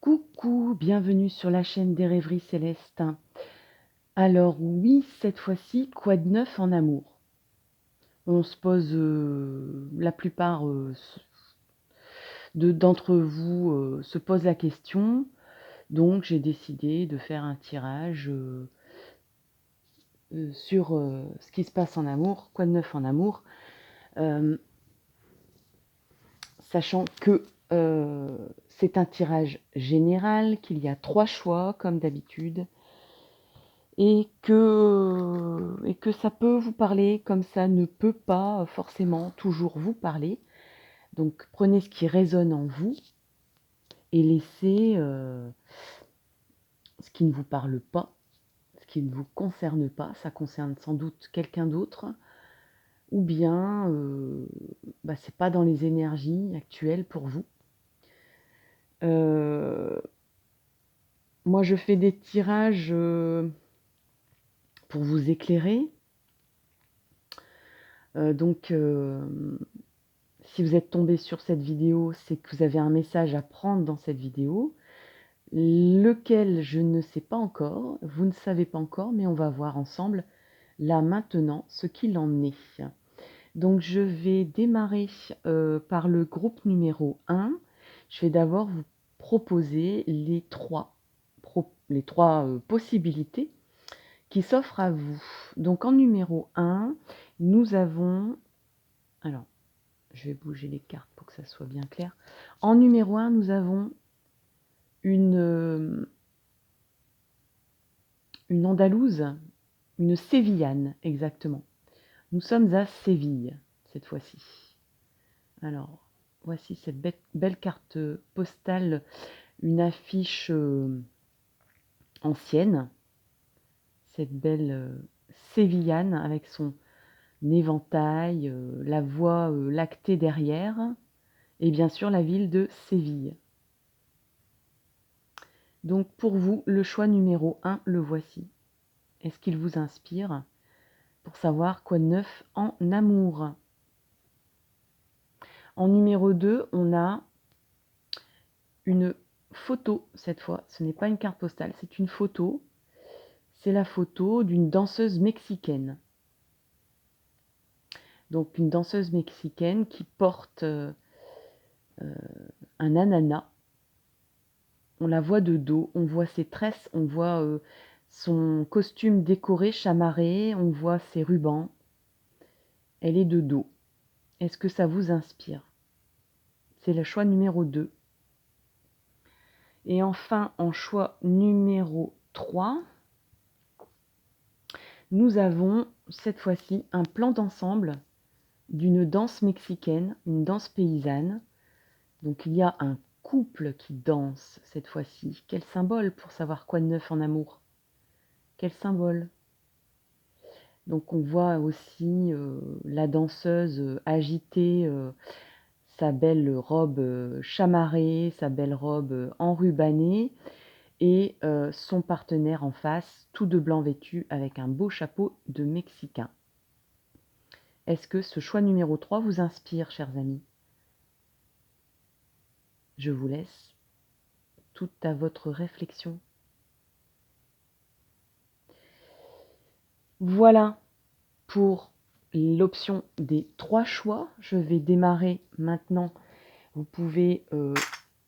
Coucou, bienvenue sur la chaîne des rêveries célestes. Alors oui, cette fois-ci, quoi de neuf en amour? On se pose, la plupart d'entre vous se posent la question, donc j'ai décidé de faire un tirage sur ce qui se passe en amour, quoi de neuf en amour, sachant que c'est un tirage général, qu'il y a 3 choix comme d'habitude. Et que ça peut vous parler comme ça ne peut pas forcément toujours vous parler. Donc prenez ce qui résonne en vous et laissez ce qui ne vous parle pas, ce qui ne vous concerne pas, ça concerne sans doute quelqu'un d'autre, ou bien c'est pas dans les énergies actuelles pour vous. Moi je fais des tirages pour vous éclairer. Si vous êtes tombé sur cette vidéo, c'est que vous avez un message à prendre dans cette vidéo, lequel je ne sais pas encore, vous ne savez pas encore, mais on va voir ensemble, là maintenant, ce qu'il en est. Donc je vais démarrer par le groupe numéro 1. Je vais d'abord vous proposer les trois possibilités qui s'offrent à vous. Donc en numéro 1, nous avons... Alors, je vais bouger les cartes pour que ça soit bien clair. En numéro 1, nous avons une Andalouse, une Sévillane, exactement. Nous sommes à Séville, cette fois-ci. Alors, voici cette belle carte postale, une affiche ancienne. Cette belle Sévillane avec son éventail, la voie lactée derrière, et bien sûr la ville de Séville. Donc pour vous, le choix numéro 1, le voici. Est-ce qu'il vous inspire pour savoir quoi de neuf en amour? En numéro 2, on a une photo cette fois. Ce n'est pas une carte postale, c'est une photo. C'est la photo d'une danseuse mexicaine. Donc une danseuse mexicaine qui porte un ananas. On la voit de dos, on voit ses tresses, on voit son costume décoré, chamarré, on voit ses rubans. Elle est de dos. Est-ce que ça vous inspire? C'est le choix numéro 2. Et enfin, en choix numéro 3, nous avons cette fois-ci un plan d'ensemble d'une danse mexicaine, une danse paysanne. Donc il y a un couple qui danse cette fois-ci. Quel symbole pour savoir quoi de neuf en amour? Quel symbole? Donc on voit aussi la danseuse agiter sa belle robe chamarrée, sa belle robe enrubannée, et son partenaire en face, tout de blanc vêtu, avec un beau chapeau de Mexicain. Est-ce que ce choix numéro 3 vous inspire, chers amis? Je vous laisse tout à votre réflexion. Voilà pour l'option des 3 choix. Je vais démarrer maintenant. Vous pouvez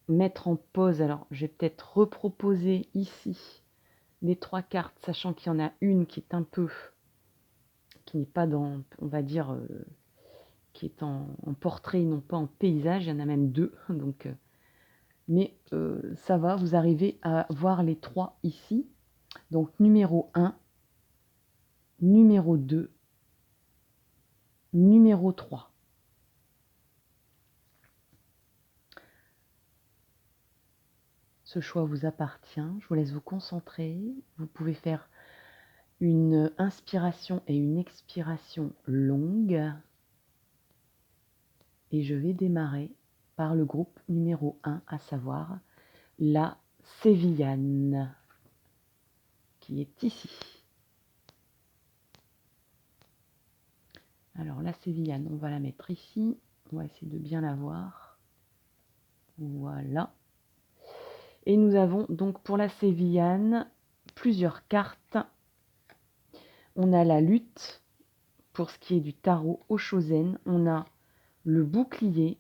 mettre en pause. Alors, je vais peut-être reproposer ici les 3 cartes, sachant qu'il y en a une qui est un peu... qui n'est pas dans, on va dire, qui est en portrait, non pas en paysage. Il y en a même 2. Donc, mais ça va, vous arrivez à voir les 3 ici. Donc, numéro 1, numéro 2, numéro 3. Ce choix vous appartient. Je vous laisse vous concentrer. Vous pouvez faire une inspiration et une expiration longue. Et je vais démarrer par le groupe numéro 1, à savoir la Sévillane, qui est ici. Alors la Sévillane, on va la mettre ici. On va essayer de bien la voir. Voilà. Et nous avons donc pour la Sévillane plusieurs cartes. On a la lutte pour ce qui est du tarot Oshozen. On a le bouclier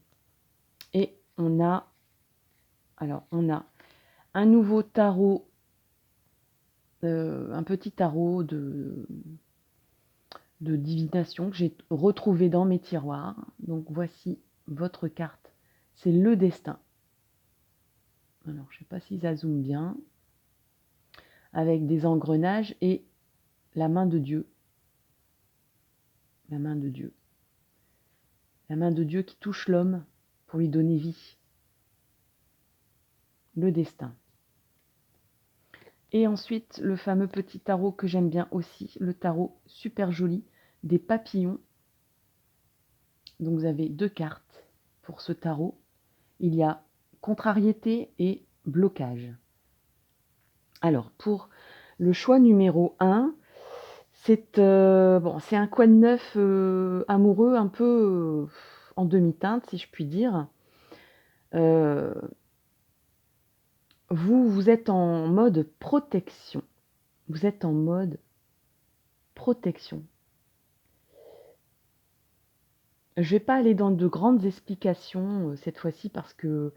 et on a un nouveau tarot, un petit tarot de divination que j'ai retrouvé dans mes tiroirs. Donc voici votre carte, c'est le destin. Alors je ne sais pas si ça zoome bien, avec des engrenages et la main de Dieu. La main de Dieu. La main de Dieu qui touche l'homme pour lui donner vie. Le destin. Et ensuite, le fameux petit tarot que j'aime bien aussi, le tarot super joli, des papillons. Donc vous avez 2 cartes pour ce tarot. Il y a contrariété et blocage. Alors, pour le choix numéro 1, c'est un quoi de neuf amoureux un peu en demi-teinte, si je puis dire. Vous êtes en mode protection. Vous êtes en mode protection. Je ne vais pas aller dans de grandes explications cette fois-ci parce que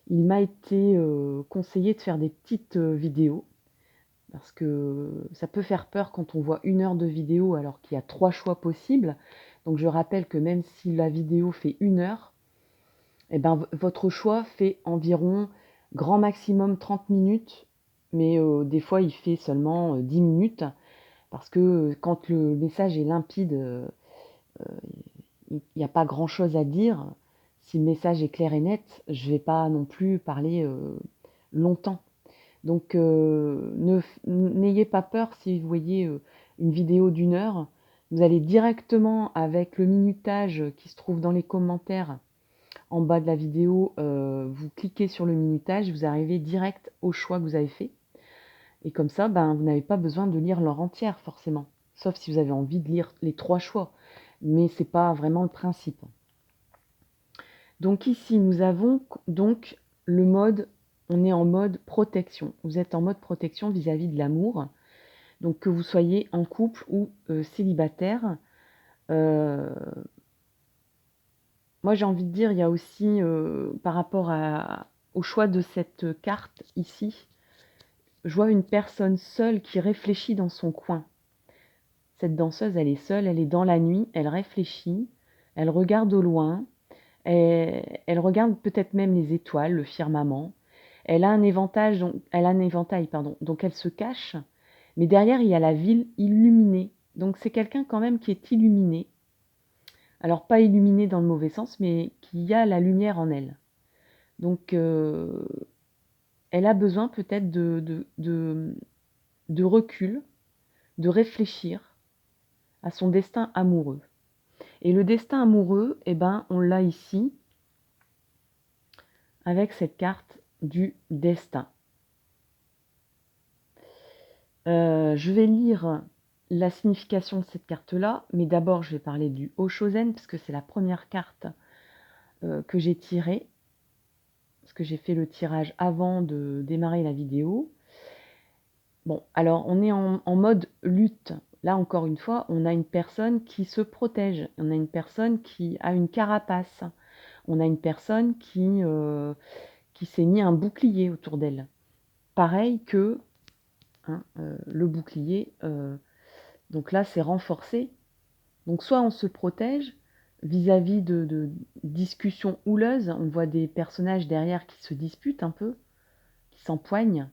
il m'a été conseillé de faire des petites vidéos. Parce que ça peut faire peur quand on voit 1 heure de vidéo alors qu'il y a 3 choix possibles. Donc je rappelle que même si la vidéo fait 1 heure, eh ben, votre choix fait environ grand maximum 30 minutes, mais des fois il fait seulement 10 minutes, parce que quand le message est limpide, il n'y a pas grand-chose à dire. Si le message est clair et net, je ne vais pas non plus parler longtemps. Donc n'ayez pas peur si vous voyez une vidéo d'1 heure. Vous allez directement avec le minutage qui se trouve dans les commentaires en bas de la vidéo, vous cliquez sur le minutage, vous arrivez direct au choix que vous avez fait. Et comme ça, vous n'avez pas besoin de lire l'heure entière forcément, sauf si vous avez envie de lire les 3 choix. Mais ce n'est pas vraiment le principe. Donc ici, nous avons donc le mode, on est en mode protection. Vous êtes en mode protection vis-à-vis de l'amour. Donc que vous soyez en couple ou célibataire. Moi, j'ai envie de dire, il y a aussi, par rapport au choix de cette carte ici, je vois une personne seule qui réfléchit dans son coin. Cette danseuse, elle est seule, elle est dans la nuit, elle réfléchit, elle regarde au loin, elle regarde peut-être même les étoiles, le firmament. Elle a un éventail, donc elle se cache, mais derrière, il y a la ville illuminée. Donc c'est quelqu'un quand même qui est illuminé. Alors pas illuminé dans le mauvais sens, mais qui a la lumière en elle. Donc elle a besoin peut-être de recul, de réfléchir à son destin amoureux. Et le destin amoureux, on l'a ici avec cette carte du destin. Je vais lire la signification de cette carte-là, mais d'abord je vais parler du Oshozen, parce que c'est la première carte que j'ai tirée, parce que j'ai fait le tirage avant de démarrer la vidéo. Bon, alors on est en mode lutte. Là, encore une fois, on a une personne qui se protège. On a une personne qui a une carapace. On a une personne qui s'est mis un bouclier autour d'elle. Pareil que le bouclier, donc là, c'est renforcé. Donc soit on se protège vis-à-vis de discussions houleuses. On voit des personnages derrière qui se disputent un peu, qui s'empoignent.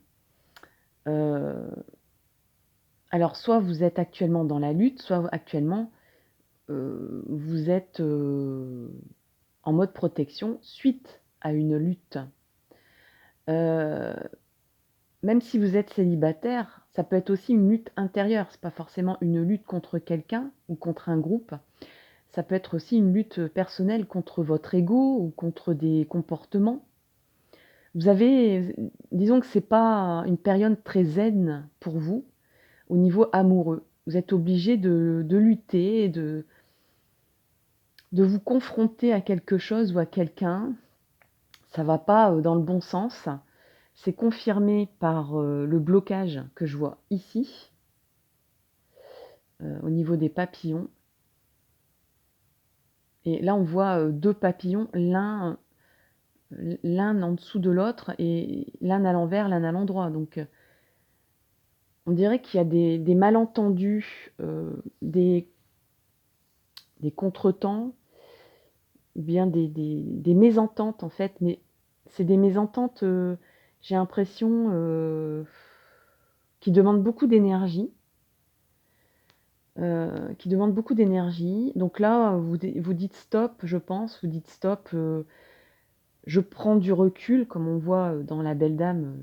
Alors, soit vous êtes actuellement dans la lutte, soit actuellement vous êtes en mode protection suite à une lutte. Même si vous êtes célibataire, ça peut être aussi une lutte intérieure. C'est pas forcément une lutte contre quelqu'un ou contre un groupe. Ça peut être aussi une lutte personnelle contre votre ego ou contre des comportements. Disons que c'est pas une période très zen pour vous au niveau amoureux. Vous êtes obligé de lutter, de vous confronter à quelque chose ou à quelqu'un. Ça va pas dans le bon sens. c'est confirmé par, le blocage que je vois ici, au niveau des papillons et là, on voit, 2 papillons, l'un en dessous de l'autre et l'un à l'envers, l'un à l'endroit donc on dirait qu'il y a des malentendus, des contretemps ou bien des mésententes en fait, mais c'est des mésententes, j'ai l'impression, qui demandent beaucoup d'énergie, donc là, vous dites: «Stop», je pense, vous dites: «Stop, je prends du recul», comme on voit, dans La Belle Dame,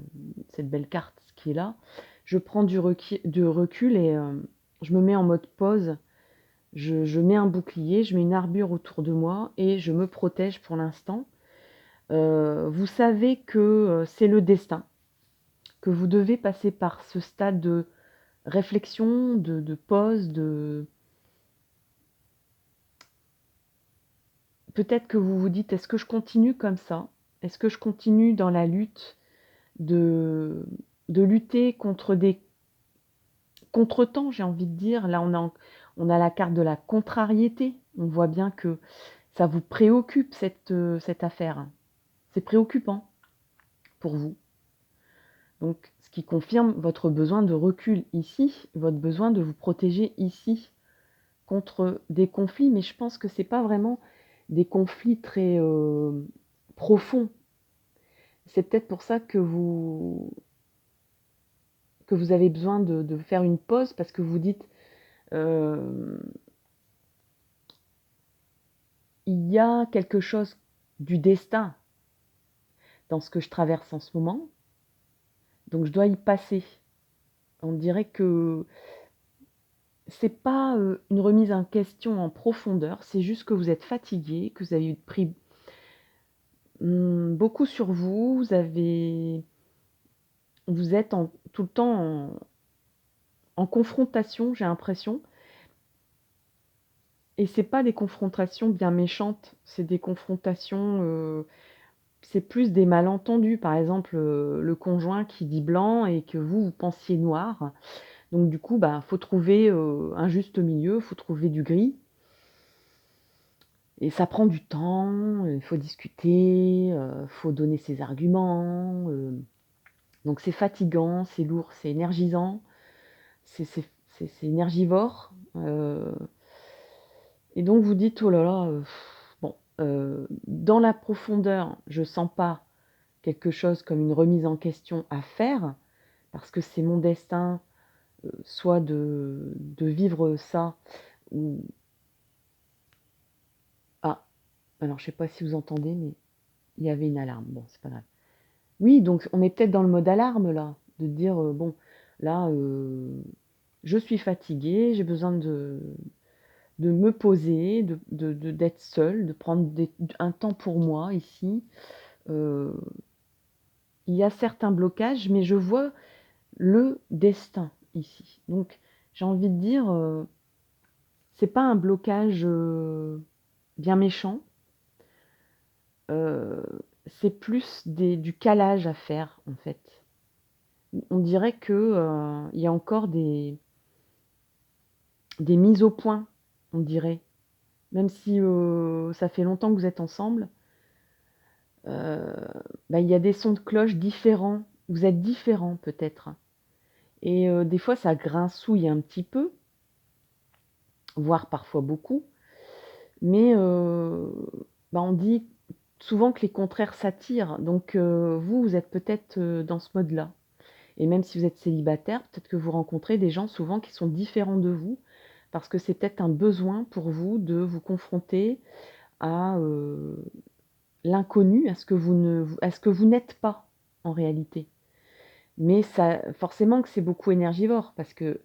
cette belle carte qui est là. Je prends du recul et je me mets en mode pause. Je mets un bouclier, je mets une armure autour de moi et je me protège pour l'instant. Vous savez que, c'est le destin, que vous devez passer par ce stade de réflexion, de pause, peut-être que vous vous dites: «Est-ce que je continue comme ça? Est-ce que je continue dans la lutte de de lutter contre des contretemps?» j'ai envie de dire. Là, on a la carte de la contrariété. On voit bien que ça vous préoccupe cette affaire. C'est préoccupant pour vous. Donc ce qui confirme votre besoin de recul ici, votre besoin de vous protéger ici contre des conflits, mais je pense que c'est pas vraiment des conflits très, profonds. C'est peut-être pour ça que vous avez besoin de faire une pause parce que vous dites, hem: «Il y a quelque chose du destin dans ce que je traverse en ce moment, donc je dois y passer». On dirait que c'est pas, une remise en question en profondeur, c'est juste que vous êtes fatigué, que vous avez pris, beaucoup sur vous, vous êtes tout le temps en confrontation, j'ai l'impression et c'est pas des confrontations bien méchantes, c'est des confrontations, c'est plus des malentendus. Par exemple, le conjoint qui dit blanc et que vous pensiez noir. Donc du coup, bah, faut trouver, un juste milieu, faut trouver du gris. Et ça prend du temps, il faut discuter, faut donner ses arguments, donc c'est fatigant, c'est lourd, c'est énergisant, c'est énergivore, et donc vous dites: «Oh là là, bon, dans la profondeur, je sens pas quelque chose comme une remise en question à faire, parce que c'est mon destin, soit de vivre ça ou» ah, alors je sais pas si vous entendez, mais il y avait une alarme, bon c'est pas grave. Oui, donc on est peut-être dans le mode alarme là, de dire, bon, là, je suis fatiguée, j'ai besoin de me poser, d'être seule, de prendre un temps pour moi ici. Heu, il y a certains blocages, mais je vois le destin ici. Donc j'ai envie de dire, c'est pas un blocage, bien méchant, heu, c'est plus du calage à faire en fait. On dirait que, il y a encore des mises au point, on dirait. Même si, ça fait longtemps que vous êtes ensemble, heu, bah, il y a des sons de cloche différents. Vous êtes différents peut-être et des fois ça grincouille un petit peu, voire parfois beaucoup, mais bah, on dit souvent que les contraires s'attirent donc vous êtes peut-être, dans ce mode-là et même si vous êtes célibataire, peut-être que vous rencontrez des gens souvent qui sont différents de vous, parce que c'est peut-être un besoin pour vous de vous confronter à, l'inconnu, à ce que vous n'êtes pas en réalité. Mais ça forcément que c'est beaucoup énergivore parce que,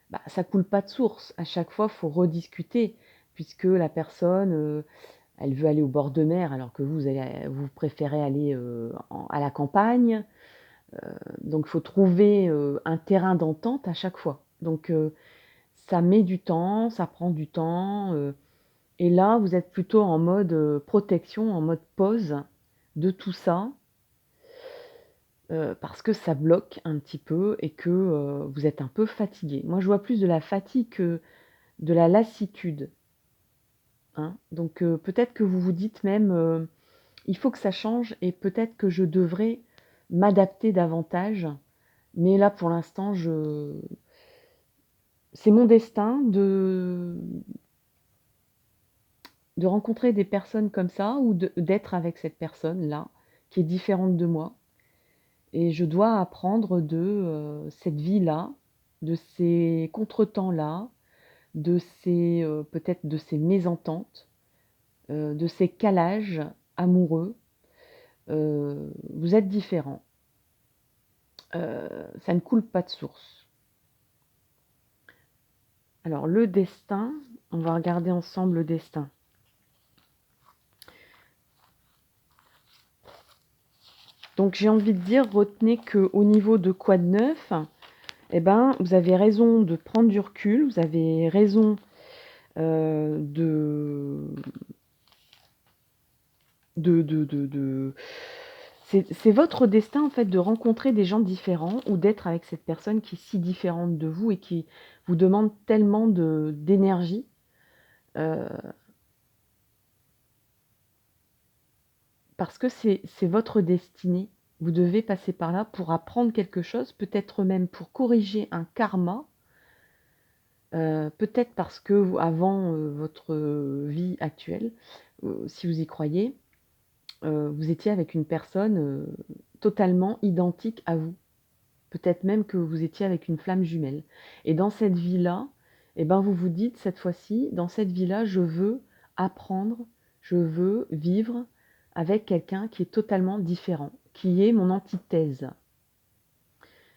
bah, ça coule pas de source. À chaque fois, faut rediscuter puisque la personne, elle veut aller au bord de mer alors que vous préférez aller, à la campagne. Donc faut trouver, un terrain d'entente à chaque fois. Donc ça met du temps, ça prend du temps, et là, vous êtes plutôt en mode, protection, en mode pause de tout ça. parce que ça bloque un petit peu et que, vous êtes un peu fatigué. Moi, je vois plus de la fatigue que de la lassitude, hein. Donc, peut-être que vous vous dites même, «Il faut que ça change et peut-être que je devrais m'adapter davantage». Mais là, pour l'instant, je c'est mon destin de rencontrer des personnes comme ça ou d'être avec cette personne-là, qui est différente de moi et je dois apprendre de, cette vie-là, de ces contretemps-là, de ces, peut-être de ces mésententes, de ces calages amoureux. Vous êtes différents, ça ne coule pas de source. Alors le destin, on va regarder ensemble le destin. Donc j'ai envie de dire, retenez qu'au niveau de quoi de neuf, eh ben, vous avez raison de prendre du recul, vous avez raison, de de c'est votre destin, en fait, de rencontrer des gens différents ou d'être avec cette personne qui est si différente de vous et qui vous demande tellement d'énergie, heu, parce que c'est votre destinée. Vous devez passer par là pour apprendre quelque chose, peut-être même pour corriger un karma. Peut-être parce que vous avant, votre, vie actuelle, si vous y croyez, vous étiez avec une personne, totalement identique à vous. Peut-être même que vous étiez avec une flamme jumelle et dans cette vie-là, et ben, vous vous dites: «Cette fois-ci, dans cette vie-là, je veux apprendre, je veux vivre avec quelqu'un qui est totalement différent, qui est mon antithèse».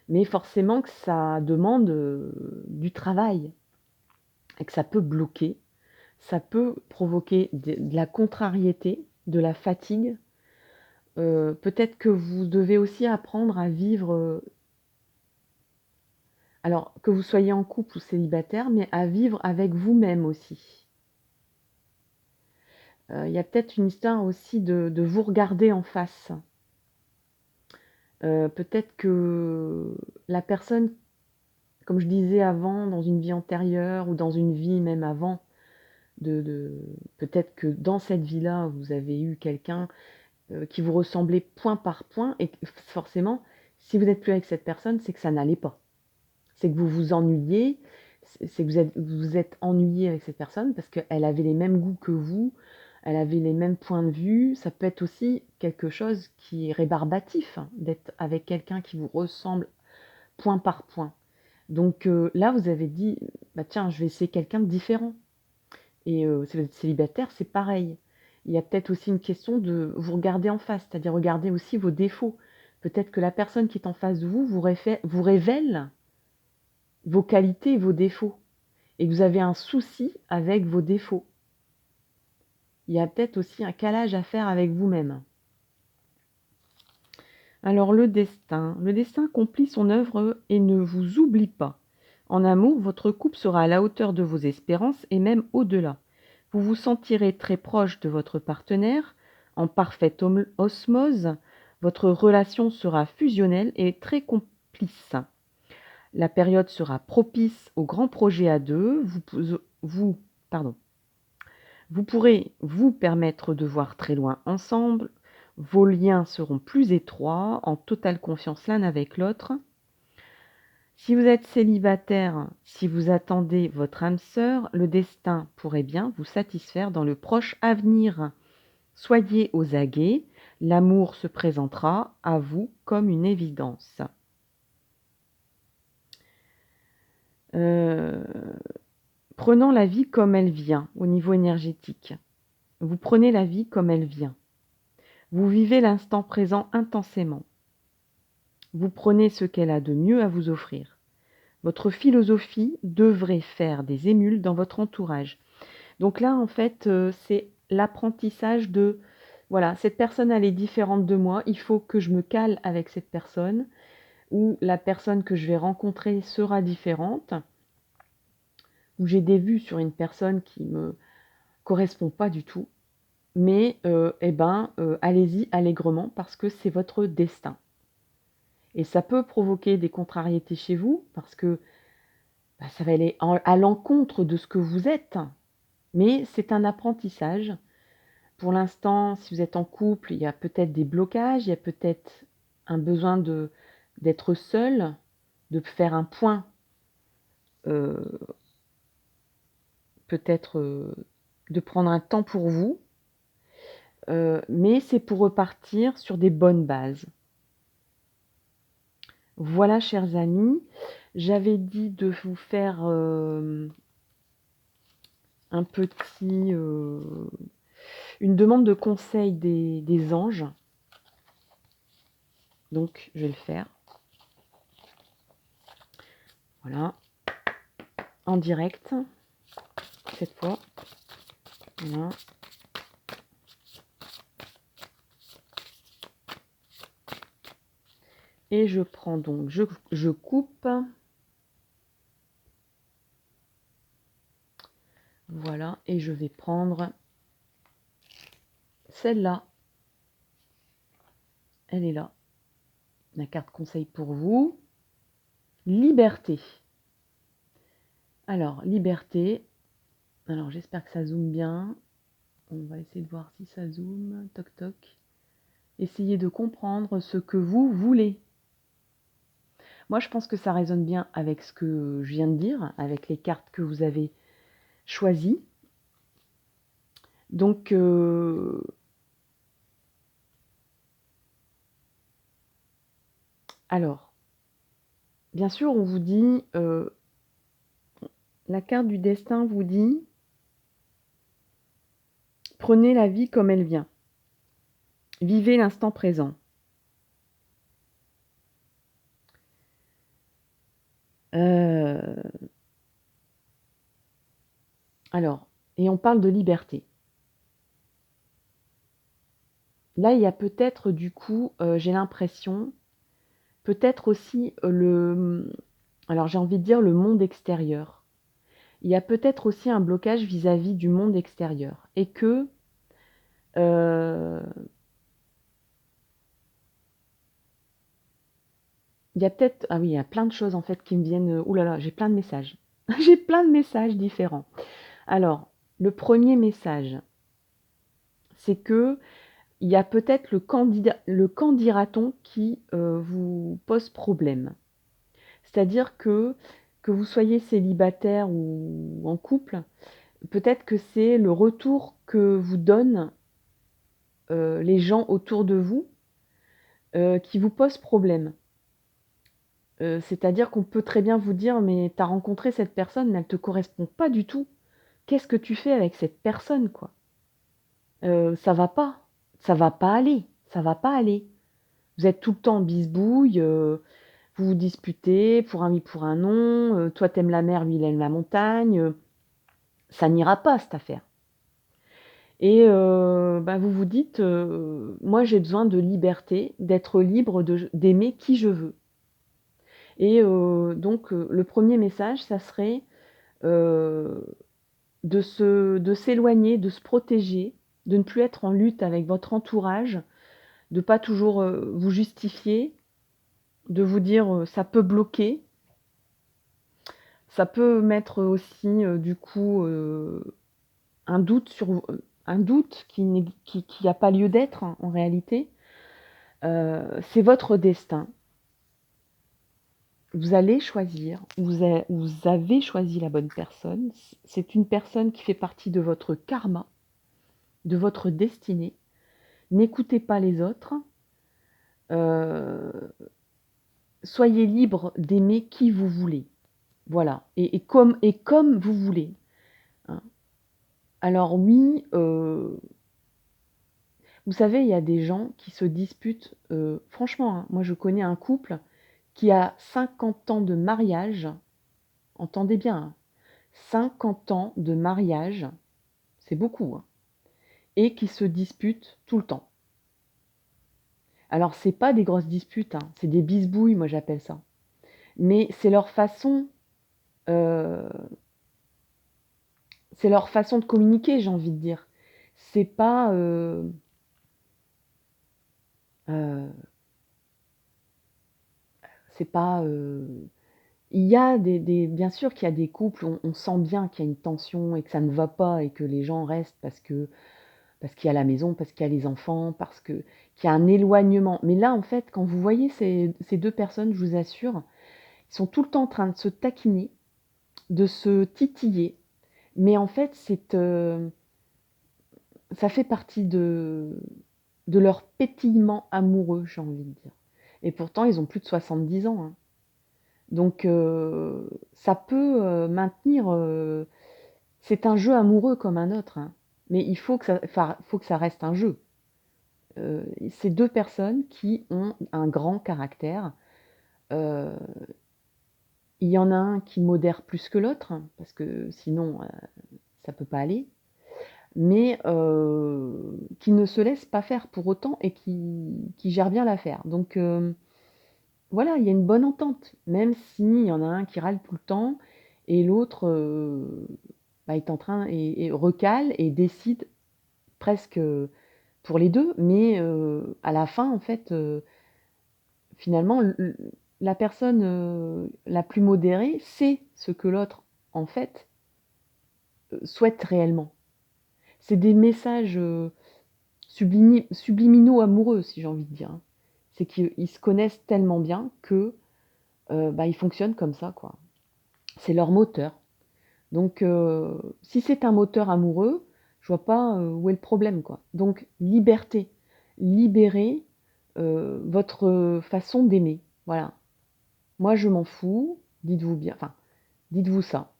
Mais forcément que ça demande, du travail et que ça peut bloquer. Ça peut provoquer de la contrariété, de la fatigue. Peut-être que vous devez aussi apprendre à vivre, alors que vous soyez en couple ou célibataire, mais à vivre avec vous-même aussi. Il y a peut-être une histoire aussi de vous regarder en face. Peut-être que la personne, comme je disais avant, dans une vie antérieure ou dans une vie même avant, de peut-être que dans cette vie-là, vous avez eu quelqu'un qui vous ressemblait point par point et que forcément, si vous n'êtes plus avec cette personne, c'est que ça n'allait pas. C'est que vous vous ennuyez, c'est que vous êtes ennuyé avec cette personne parce qu'elle avait les mêmes goûts que vous, elle avait les mêmes points de vue. Ça peut être aussi quelque chose qui est rébarbatif, hein, d'être avec quelqu'un qui vous ressemble point par point. Donc là, vous avez dit: «Bah, tiens, je vais essayer quelqu'un de différent». Et si vous êtes célibataire, c'est pareil. Il y a peut-être aussi une question de vous regarder en face, c'est-à-dire regarder aussi vos défauts. Peut-être que la personne qui est en face de vous vous révèle vos qualités et vos défauts et que vous avez un souci avec vos défauts. Il y a peut-être aussi un calage à faire avec vous-même. Alors le destin accomplit son œuvre et ne vous oublie pas. En amour, votre couple sera à la hauteur de vos espérances et même au-delà. Vous vous sentirez très proche de votre partenaire, en parfaite osmose, votre relation sera fusionnelle et très complice. La période sera propice aux grands projets à deux, pardon, vous pourrez vous permettre de voir très loin ensemble, vos liens seront plus étroits, en totale confiance l'un avec l'autre. Si vous êtes célibataire, si vous attendez votre âme sœur, le destin pourrait bien vous satisfaire dans le proche avenir. Soyez aux aguets, l'amour se présentera à vous comme une évidence. Heu, Prenant la vie comme elle vient, au niveau énergétique. Vous prenez la vie comme elle vient. Vous vivez l'instant présent intensément. Vous prenez ce qu'elle a de mieux à vous offrir. Votre philosophie devrait faire des émules dans votre entourage. Donc là, en fait, c'est l'apprentissage de, voilà, cette personne, elle est différente de moi, il faut que je me cale avec cette personne, ou la personne que je vais rencontrer sera différente, ou j'ai des vues sur une personne qui me correspond pas du tout, mais eh ben, allez-y allègrement parce que c'est votre destin. Et ça peut provoquer des contrariétés chez vous parce que ça va aller à l'encontre de ce que vous êtes. Mais c'est un apprentissage. Pour l'instant, si vous êtes en couple, il y a peut-être des blocages, il y a peut-être un besoin d'être seul, de faire un point, heu, peut-être, de prendre un temps pour vous, mais c'est pour repartir sur des bonnes bases. Voilà, chers amis, j'avais dit de vous faire, un petit, une demande de conseil des anges, donc je vais le faire. Voilà, en direct, cette fois. Voilà. Et je prends donc, je coupe. Voilà, et je vais prendre celle-là. Elle est là. La carte conseil pour vous. Liberté. Alors, liberté. Alors, j'espère que ça zoome bien. On va essayer de voir si ça zoome. Toc toc. Essayez de comprendre ce que vous voulez. Moi, je pense que ça résonne bien avec ce que je viens de dire, avec les cartes que vous avez choisies. Donc, alors, bien sûr, on vous dit, la carte du destin vous dit, prenez la vie comme elle vient. Vivez l'instant présent. Alors, et on parle de liberté. Là, il y a peut-être du coup, j'ai l'impression, peut-être aussi, alors j'ai envie de dire le monde extérieur. Il y a peut-être aussi un blocage vis-à-vis du monde extérieur et que, heu, il y a peut-être ah oui, il y a plein de choses en fait qui me viennent, ouh là là, j'ai plein de messages. J'ai plein de messages différents. Alors, le premier message, c'est qu'il y a peut-être le «quand dira-t-on» qui, vous pose problème. C'est-à-dire que vous soyez célibataire ou en couple, peut-être que c'est le retour que vous donnent, les gens autour de vous, qui vous pose problème. C'est-à-dire qu'on peut très bien vous dire: «Mais tu as rencontré cette personne, mais elle te correspond pas du tout. Qu'est-ce que tu fais avec cette personne, quoi? Ça va pas, ça va pas aller, ça va pas aller. Vous êtes tout le temps en bisbouille, vous vous disputez pour un oui, pour un non, toi tu aimes la mer, lui il aime la montagne, ça n'ira pas cette affaire». Et vous vous dites, «Moi j'ai besoin de liberté, d'être libre d'aimer qui je veux». Et donc le premier message, ça serait, heu, de s'éloigner, de se protéger, de ne plus être en lutte avec votre entourage, de pas toujours, vous justifier, de vous dire, ça peut bloquer. Ça peut mettre aussi, du coup, un doute sur un doute qui a pas lieu d'être, hein, en réalité. C'est votre destin. Vous allez choisir, vous avez choisi la bonne personne. C'est une personne qui fait partie de votre karma, de votre destinée. N'écoutez pas les autres. Heu, Soyez libre d'aimer qui vous voulez. Voilà, et comme vous voulez, hein. Alors oui, vous savez, il y a des gens qui se disputent, franchement, hein, moi je connais un couple qui a 50 ans de mariage, entendez bien, hein, 50 ans de mariage, c'est beaucoup, hein, et qui se disputent tout le temps. Alors c'est pas des grosses disputes, hein, c'est des bisbouilles, moi j'appelle ça. Mais heu, c'est leur façon de communiquer, j'ai envie de dire. C'est pas, heu c'est pas, il y a bien sûr qu'il y a des couples, on sent bien qu'il y a une tension et que ça ne va pas et que les gens restent parce qu'il y a la maison, parce qu'il y a les enfants, parce qu'il y a un éloignement. Mais là, en fait, quand vous voyez ces 2 personnes, je vous assure, ils sont tout le temps en train de se taquiner, de se titiller. Mais en fait, ça fait partie de leur pétillement amoureux, j'ai envie de dire. Et pourtant, ils ont plus de 70 ans, hein. Donc ça peut, maintenir, c'est un jeu amoureux comme un autre, hein. Mais faut que ça reste un jeu. C'est 2 personnes qui ont un grand caractère. Heu, il y en a un qui modère plus que l'autre, parce que sinon, ça peut pas aller. Mais qui ne se laisse pas faire pour autant et qui gère bien l'affaire. Donc voilà, il y a une bonne entente, même s'il y en a un qui râle tout le temps et l'autre, bah, est en train et recale et décide presque, pour les 2. Mais à la fin, en fait, finalement, la personne, la plus modérée sait ce que l'autre, en fait, souhaite réellement. C'est des messages, subliminaux amoureux, si j'ai envie de dire, hein. C'est qu'ils se connaissent tellement bien que, bah, ils fonctionnent comme ça, quoi. C'est leur moteur. Donc si c'est un moteur amoureux, je vois pas, où est le problème, quoi. Donc liberté, libérez, votre façon d'aimer, voilà. Moi, je m'en fous, dites-vous bien enfin, dites-vous ça.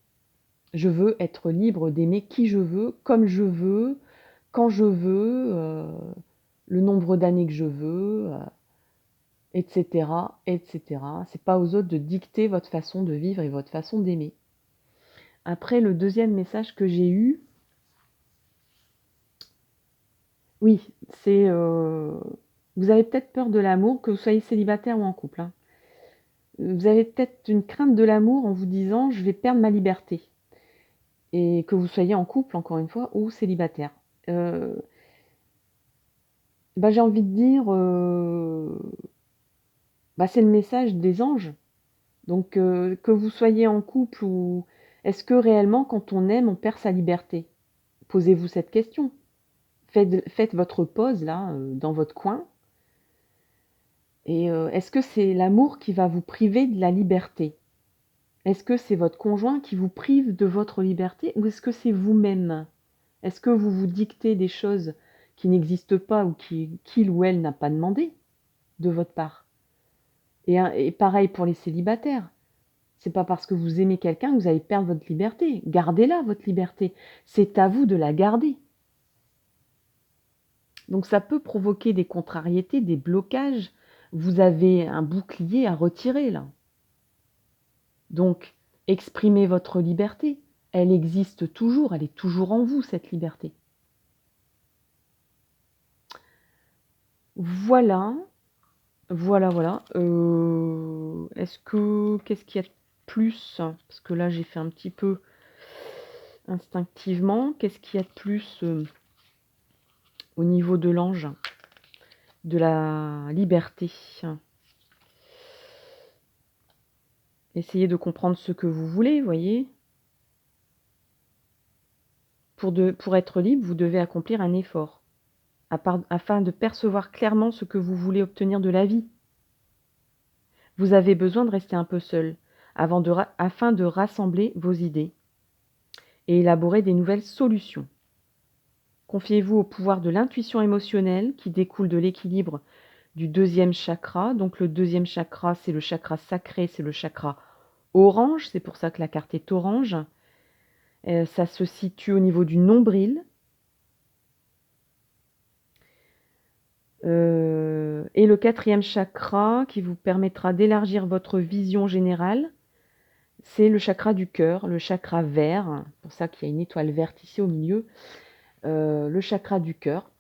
Je veux être libre d'aimer qui je veux, comme je veux, quand je veux, le nombre d'années que je veux, et cetera, et cetera. C'est pas aux autres de dicter votre façon de vivre et votre façon d'aimer. Après, le deuxième message que j'ai eu, oui, c'est, vous avez peut-être peur de l'amour, que vous soyez célibataire ou en couple, hein. Vous avez peut-être une crainte de l'amour en vous disant: «Je vais perdre ma liberté», et que vous soyez en couple, encore une fois, ou célibataire. Heu, Bah, j'ai envie de dire, bah, c'est le message des anges. Donc que vous soyez en couple ou est-ce que réellement quand on aime, on perd sa liberté? Posez-vous cette question. Faites votre pause là, dans votre coin et est-ce que c'est l'amour qui va vous priver de la liberté? Est-ce que c'est votre conjoint qui vous prive de votre liberté ou est-ce que c'est vous-même? Est-ce que vous vous dictez des choses qui n'existent pas ou qu'il ou elle n'a pas demandé de votre part? Et pareil pour les célibataires. C'est pas parce que vous aimez quelqu'un que vous allez perdre votre liberté. Gardez-la, votre liberté. C'est à vous de la garder. Donc ça peut provoquer des contrariétés, des blocages. Vous avez un bouclier à retirer là. Donc exprimez votre liberté. Elle existe toujours, elle est toujours en vous, cette liberté. Voilà, voilà. Qu'est-ce qu'il y a de plus? Parce que là, j'ai fait un petit peu instinctivement. Qu'est-ce qu'il y a de plus, au niveau de l'ange? De la liberté. Essayez de comprendre ce que vous voulez, voyez? Pour être libre, vous devez accomplir un effort, afin de percevoir clairement ce que vous voulez obtenir de la vie. Vous avez besoin de rester un peu seul, afin de rassembler vos idées et élaborer des nouvelles solutions. Confiez-vous au pouvoir de l'intuition émotionnelle qui découle de l'équilibre du deuxième chakra. Donc le deuxième chakra, c'est le chakra sacré, c'est le chakra orange, c'est pour ça que la carte est orange. Ça se situe au niveau du nombril. Et le quatrième chakra qui vous permettra d'élargir votre vision générale, c'est le chakra du cœur, le chakra vert. C'est pour ça qu'il y a une étoile verte ici au milieu. Le chakra du cœur,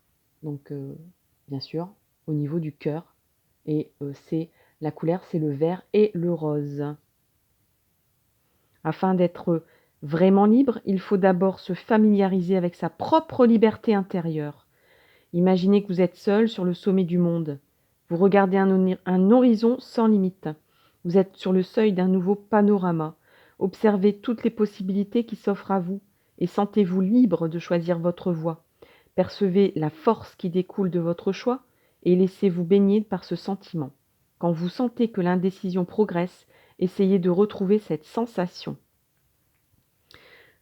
donc bien sûr, au niveau du cœur. Et c'est la couleur, c'est le vert et le rose. Afin d'être vraiment libre, il faut d'abord se familiariser avec sa propre liberté intérieure. Imaginez que vous êtes seul sur le sommet du monde. Vous regardez un horizon sans limite. Vous êtes sur le seuil d'un nouveau panorama. Observez toutes les possibilités qui s'offrent à vous et sentez-vous libre de choisir votre voie. Percevez la force qui découle de votre choix et laissez-vous baigner par ce sentiment. Quand vous sentez que l'indécision progresse, essayez de retrouver cette sensation.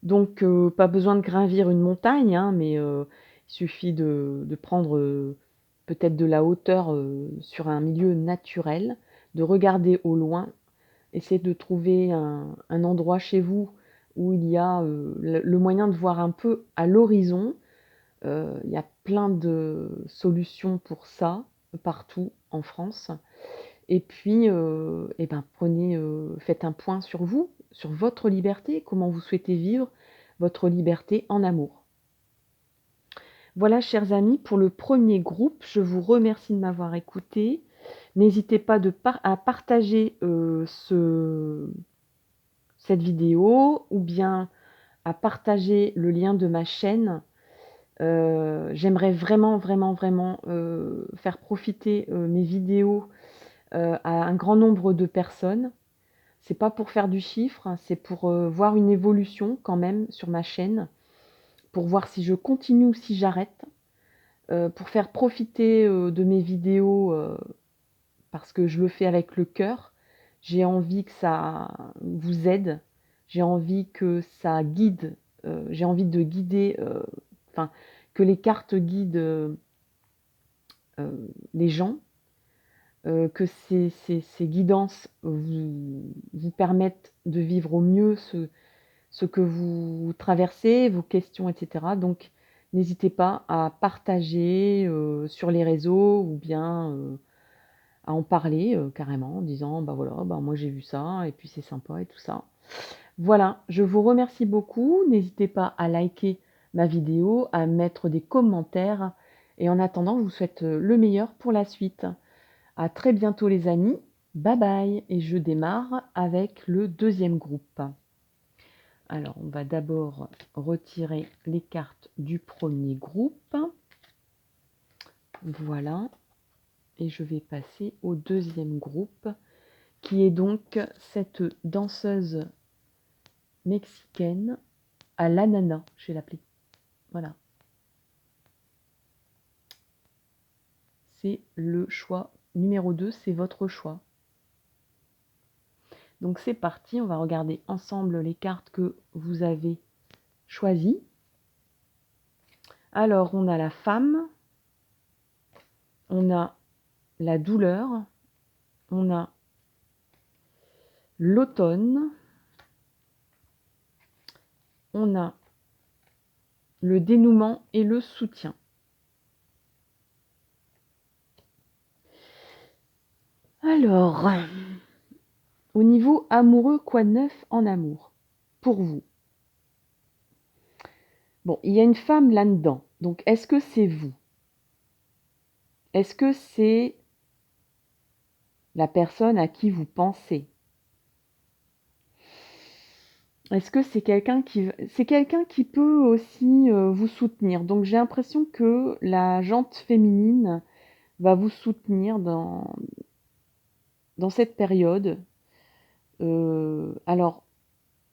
Donc, pas besoin de gravir une montagne, hein, mais il suffit de prendre, peut-être de la hauteur, sur un milieu naturel, de regarder au loin, essayer de trouver un endroit chez vous où il y a, le moyen de voir un peu à l'horizon. Il y a plein de solutions pour ça, partout en France. Et puis, et ben, faites un point sur vous, sur votre liberté, comment vous souhaitez vivre votre liberté en amour. Voilà, chers amis, pour le premier groupe. Je vous remercie de m'avoir écouté. N'hésitez pas à partager cette vidéo ou bien à partager le lien de ma chaîne. J'aimerais vraiment, vraiment, vraiment faire profiter mes vidéos à un grand nombre de personnes. C'est pas pour faire du chiffre, c'est pour voir une évolution quand même sur ma chaîne, pour voir si je continue ou si j'arrête, pour faire profiter de mes vidéos parce que je le fais avec le cœur. J'ai envie que ça vous aide, j'ai envie que ça guide, j'ai envie de guider, enfin, que les cartes guident les gens, que ces guidances vous permettent de vivre au mieux ce que vous traversez, vos questions, etc. Donc, n'hésitez pas à partager sur les réseaux ou bien à en parler carrément en disant bah voilà, bah moi j'ai vu ça et puis c'est sympa et tout ça. Voilà, je vous remercie beaucoup. N'hésitez pas à liker ma vidéo, à mettre des commentaires et en attendant, je vous souhaite le meilleur pour la suite. À très bientôt les amis. Bye bye et je démarre avec le deuxième groupe. Alors, on va d'abord retirer les cartes du premier groupe. Voilà. Et je vais passer au deuxième groupe, qui est donc cette danseuse mexicaine à l'ananas, je vais l'appeler. Voilà. C'est le choix numéro 2, c'est votre choix. Donc c'est parti, on va regarder ensemble les cartes que vous avez choisies. Alors, on a la femme, on a la douleur, on a l'automne, on a le dénouement et le soutien. Alors, au niveau amoureux, quoi de neuf en amour pour vous? Bon, il y a une femme là-dedans. Donc, est-ce que c'est vous? Est-ce que c'est la personne à qui vous pensez? Est-ce que c'est quelqu'un qui peut aussi vous soutenir? Donc, j'ai l'impression que la jante féminine va vous soutenir dans cette période. Alors,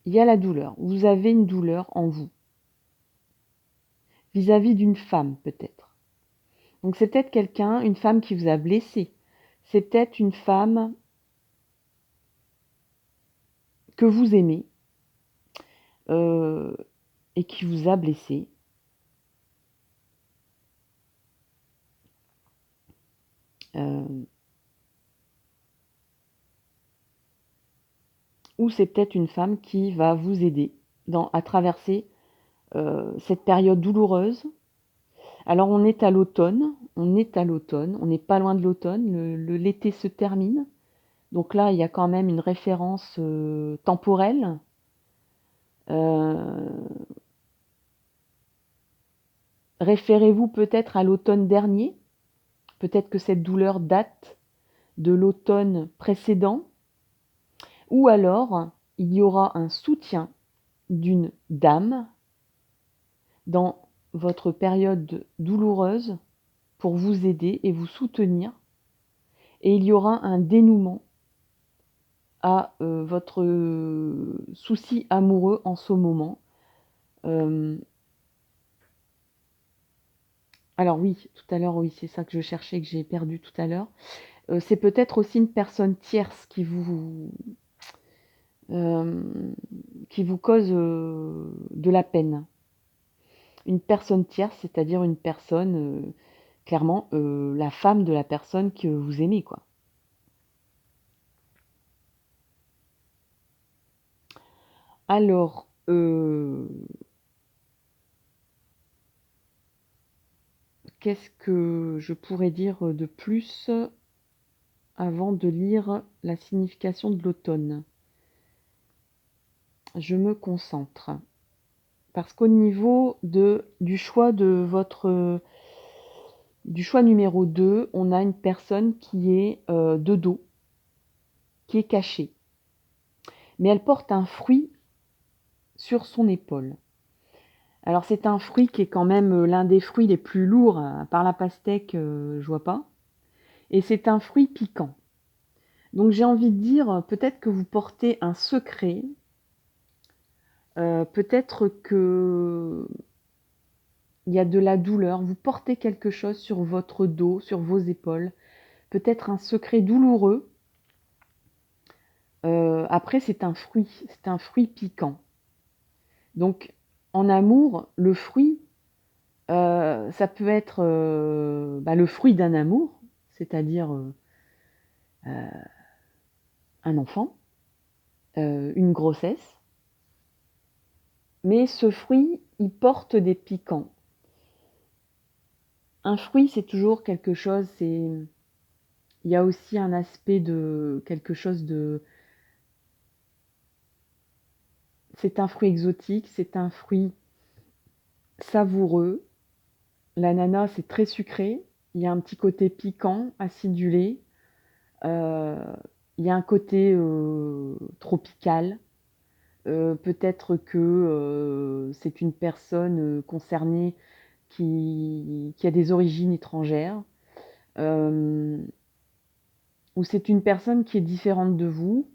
il y a la douleur. Vous avez une douleur en vous. Vis-à-vis d'une femme, peut-être. Donc, c'est peut-être une femme qui vous a blessé. C'est peut-être une femme que vous aimez et qui vous a blessé. Ou c'est peut-être une femme qui va vous aider à traverser cette période douloureuse. Alors on est à l'automne, on n'est pas loin de l'automne, l'été se termine. Donc là, il y a quand même une référence temporelle. Référez-vous peut-être à l'automne dernier. Peut-être que cette douleur date de l'automne précédent. Ou alors, il y aura un soutien d'une dame dans votre période douloureuse pour vous aider et vous soutenir. Et il y aura un dénouement à votre souci amoureux en ce moment. Alors oui, tout à l'heure, oui, c'est ça que je cherchais, que j'ai perdu tout à l'heure. C'est peut-être aussi une personne tierce hem, qui vous cause, de la peine. Une personne tierce, c'est-à-dire une personne, clairement, la femme de la personne que vous aimez, quoi. Alors, qu'est-ce que je pourrais dire, de plus avant de lire la signification de l'automne? Je me concentre. Parce qu'au niveau du choix du choix numéro 2, on a une personne qui est, de dos, qui est cachée. Mais elle porte un fruit sur son épaule. Alors c'est un fruit qui est quand même, l'un des fruits les plus lourds, à part la pastèque, je vois pas, et c'est un fruit piquant. Donc j'ai envie de dire, peut-être que vous portez un secret, peut-être qu'il y a de la douleur, vous portez quelque chose sur votre dos, sur vos épaules, peut-être un secret douloureux. Après c'est un fruit piquant. Donc en amour, le fruit, ça peut être, le fruit d'un amour, c'est-à-dire, un enfant, une grossesse, mais ce fruit, il porte des piquants. Un fruit, c'est toujours quelque chose, il y a aussi un aspect de quelque chose de c'est un fruit exotique, c'est un fruit savoureux. L'ananas, c'est très sucré, il y a un petit côté piquant, acidulé, heu, il y a un côté, tropical. Peut-être que, c'est une personne, concernée qui a des origines étrangères, hem, ou c'est une personne qui est différente de vous.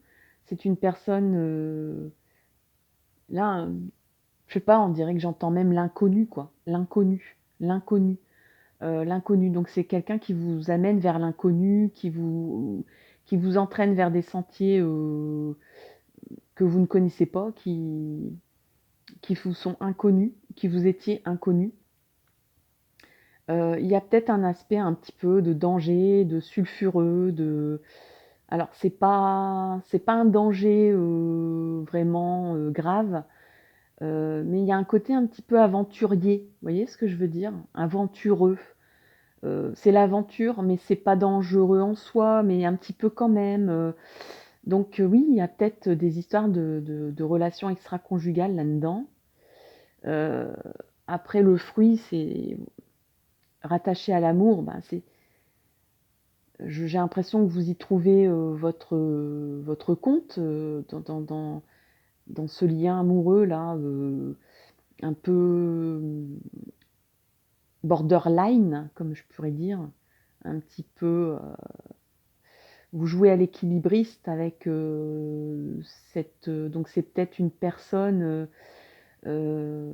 C'est une personne, là, je sais pas, on dirait que j'entends même l'inconnu, quoi. L'inconnu. Donc c'est quelqu'un qui vous amène vers l'inconnu, qui vous entraîne vers des sentiers, que vous ne connaissez pas, qui vous sont inconnus, qui vous étiez inconnus. Il y a peut-être un aspect un petit peu de danger, de sulfureux, alors c'est pas un danger, vraiment, grave, mais il y a un côté un petit peu aventurier. Vous voyez ce que je veux dire? Aventureux. C'est l'aventure, mais c'est pas dangereux en soi, mais un petit peu quand même, donc oui, il y a peut-être des histoires de relations extraconjugales là-dedans. Heu, Après le fruit, c'est rattaché à l'amour, c'est j'ai l'impression que vous y trouvez, votre compte, dans ce lien amoureux-là, un peu, borderline, comme je pourrais dire. Un petit peu, vous jouez à l'équilibriste avec, donc c'est peut-être une personne, heu,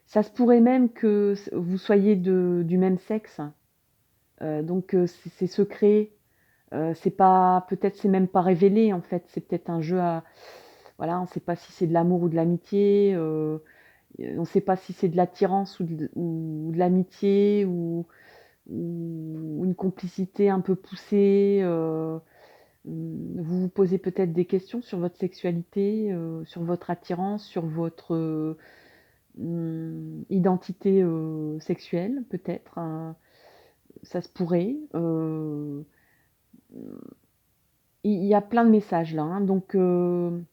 ça se pourrait même que vous soyez du même sexe, donc c'est secret. C'est pas peut-être c'est même pas révélé en fait, c'est peut-être un jeu à voilà, on ne sait pas si c'est de l'amour ou de l'amitié, on ne sait pas si c'est de l'attirance ou de l'amitié ou une complicité un peu poussée, vous vous posez peut-être des questions sur votre sexualité, sur votre attirance, sur votre, identité, sexuelle peut-être, ça se pourrait, il y a plein de messages là, hein, donc heu,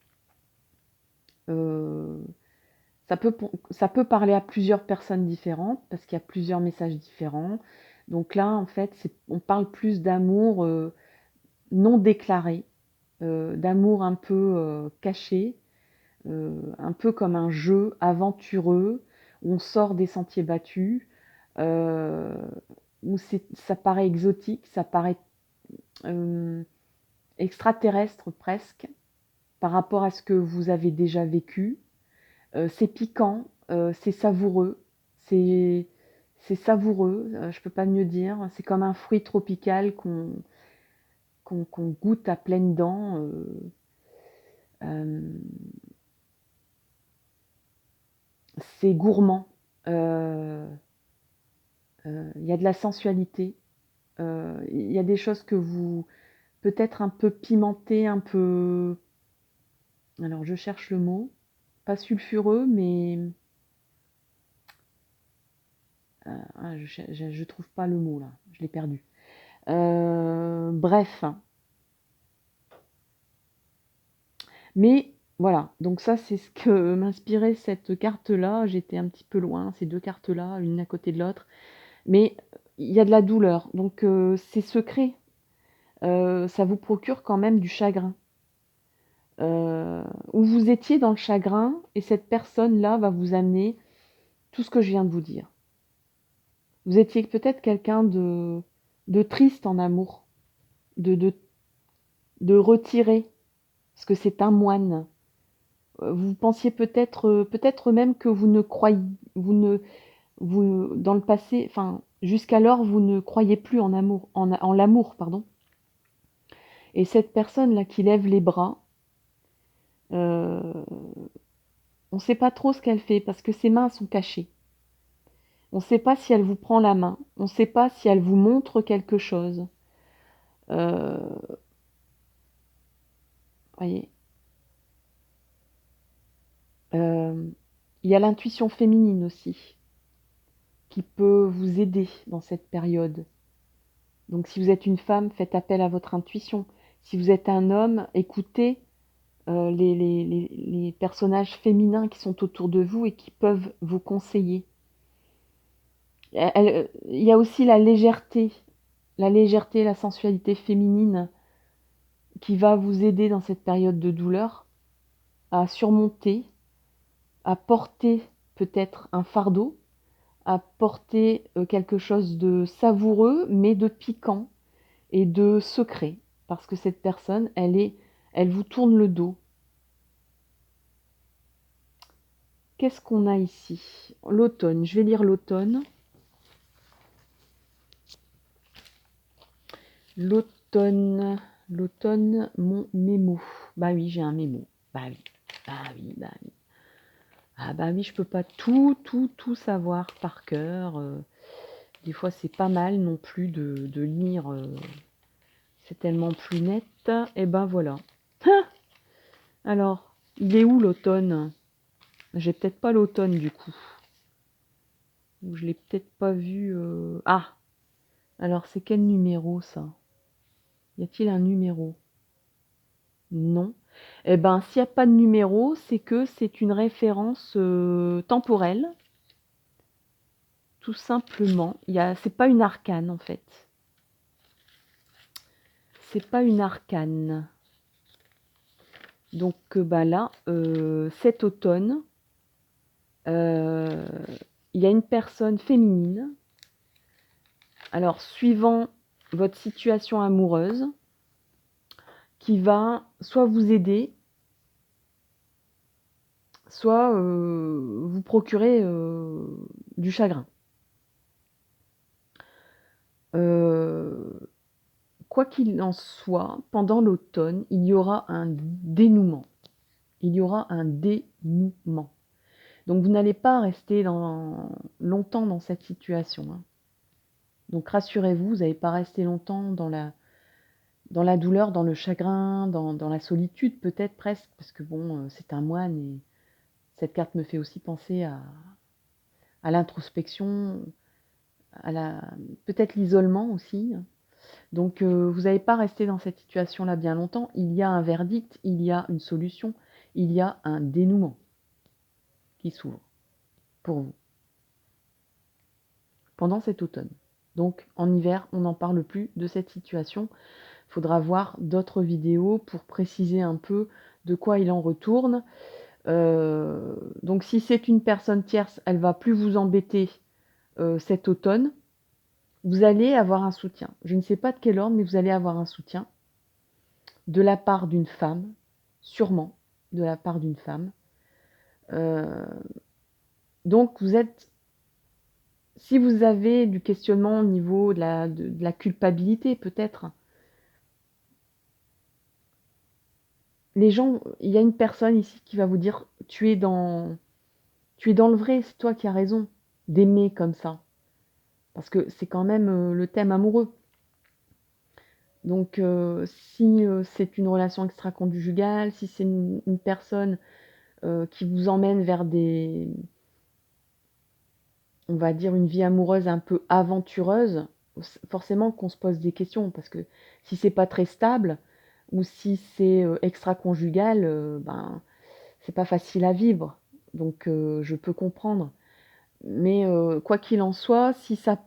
ça peut parler à plusieurs personnes différentes parce qu'il y a plusieurs messages différents. Donc là, en fait, on parle plus d'amour, non déclaré, d'amour un peu, caché, un peu comme un jeu aventureux où on sort des sentiers battus, heu, où ça paraît exotique, ça paraît, hem, extraterrestre presque. par rapport à ce que vous avez déjà vécu. C'est piquant, c'est savoureux, c'est savoureux, je peux pas mieux dire. C'est comme un fruit tropical qu'on goûte à pleines dents. Hem, c'est gourmand, il y a de la sensualité, il y a des choses que vous peut-être un peu pimentées, un peu alors je cherche le mot, pas sulfureux, mais je trouve pas le mot là, je l'ai perdu. Bref, mais voilà, donc ça c'est ce que m'inspirait cette carte-là. J'étais un petit peu loin, ces 2 cartes-là, l'une à côté de l'autre, mais il y a de la douleur, donc c'est secret, ça vous procure quand même du chagrin. Où vous étiez dans le chagrin et cette personne-là va vous amener tout ce que je viens de vous dire. Vous étiez peut-être quelqu'un de triste en amour, de de de retiré, parce que c'est un moine. Vous pensiez peut-être même que vous ne vous dans le passé, enfin, jusqu'alors, vous ne croyiez plus en amour en l'amour, pardon, et cette personne-là qui lève les bras, heu, on ne sait pas trop ce qu'elle fait parce que ses mains sont cachées. On ne sait pas si elle vous prend la main, on ne sait pas si elle vous montre quelque chose. Voyez? Hem, il y a l'intuition féminine aussi, qui peut vous aider dans cette période. Donc si vous êtes une femme, faites appel à votre intuition. Si vous êtes un homme, écoutez, les personnages féminins qui sont autour de vous et qui peuvent vous conseiller. Il y a aussi la légèreté, la sensualité féminine qui va vous aider dans cette période de douleur à surmonter, à porter peut-être un fardeau, à porter, quelque chose de savoureux, mais de piquant et de secret. Parce que cette personne, elle vous tourne le dos. Qu'est-ce qu'on a ici? L'automne, je vais lire l'automne. L'automne, mon mémo. Bah oui, j'ai un mémo. Bah oui, bah oui, bah oui. Ah bah oui, je peux pas tout savoir par cœur. Des fois, c'est pas mal non plus de lire, c'est tellement plus net. Et ben voilà. Ah, alors, il est où l'automne? J'ai peut-être pas l'automne du coup. Ou je l'ai peut-être pas vu. Ah, alors c'est quel numéro ça? Y a-t-il un numéro? Non. Eh ben, s'il n'y a pas de numéro, c'est que c'est une référence temporelle, tout simplement. C'est pas une arcane en fait. C'est pas une arcane. Donc bah là, cet automne, euh, il y a une personne féminine. Alors, suivant votre situation amoureuse, qui va soit vous aider, soit vous procurer du chagrin. Quoi qu'il en soit, pendant l'automne, il y aura un dénouement. Il y aura un dénouement. Donc vous n'allez pas rester longtemps dans cette situation, hein. Donc rassurez-vous, vous n'allez pas rester longtemps dans la douleur, dans le chagrin, dans la solitude peut-être presque, parce que bon, c'est un moine et cette carte me fait aussi penser à l'introspection, peut-être l'isolement aussi. Donc vous n'allez pas rester dans cette situation-là bien longtemps. Il y a un verdict, il y a une solution, il y a un dénouement qui s'ouvre pour vous pendant cet automne. Donc en hiver, on n'en parle plus de cette situation. Il faudra voir d'autres vidéos pour préciser un peu de quoi il en retourne. Donc si c'est une personne tierce, elle va plus vous embêter cet automne. Vous allez avoir un soutien. Je ne sais pas de quel ordre, mais vous allez avoir un soutien de la part d'une femme, sûrement, de la part d'une femme. Donc si vous avez du questionnement au niveau de la culpabilité peut-être, il y a une personne ici qui va vous dire: Tu es dans le vrai, c'est toi qui as raison d'aimer comme ça. Parce que c'est quand même, le thème amoureux. Donc si, c'est une relation extraconjugale, si c'est une personne, qui vous emmène vers on va dire une vie amoureuse un peu aventureuse, forcément qu'on se pose des questions parce que si c'est pas très stable ou si c'est, extraconjugal, ben, c'est pas facile à vivre. Donc je peux comprendre. Mais quoi qu'il en soit, si ça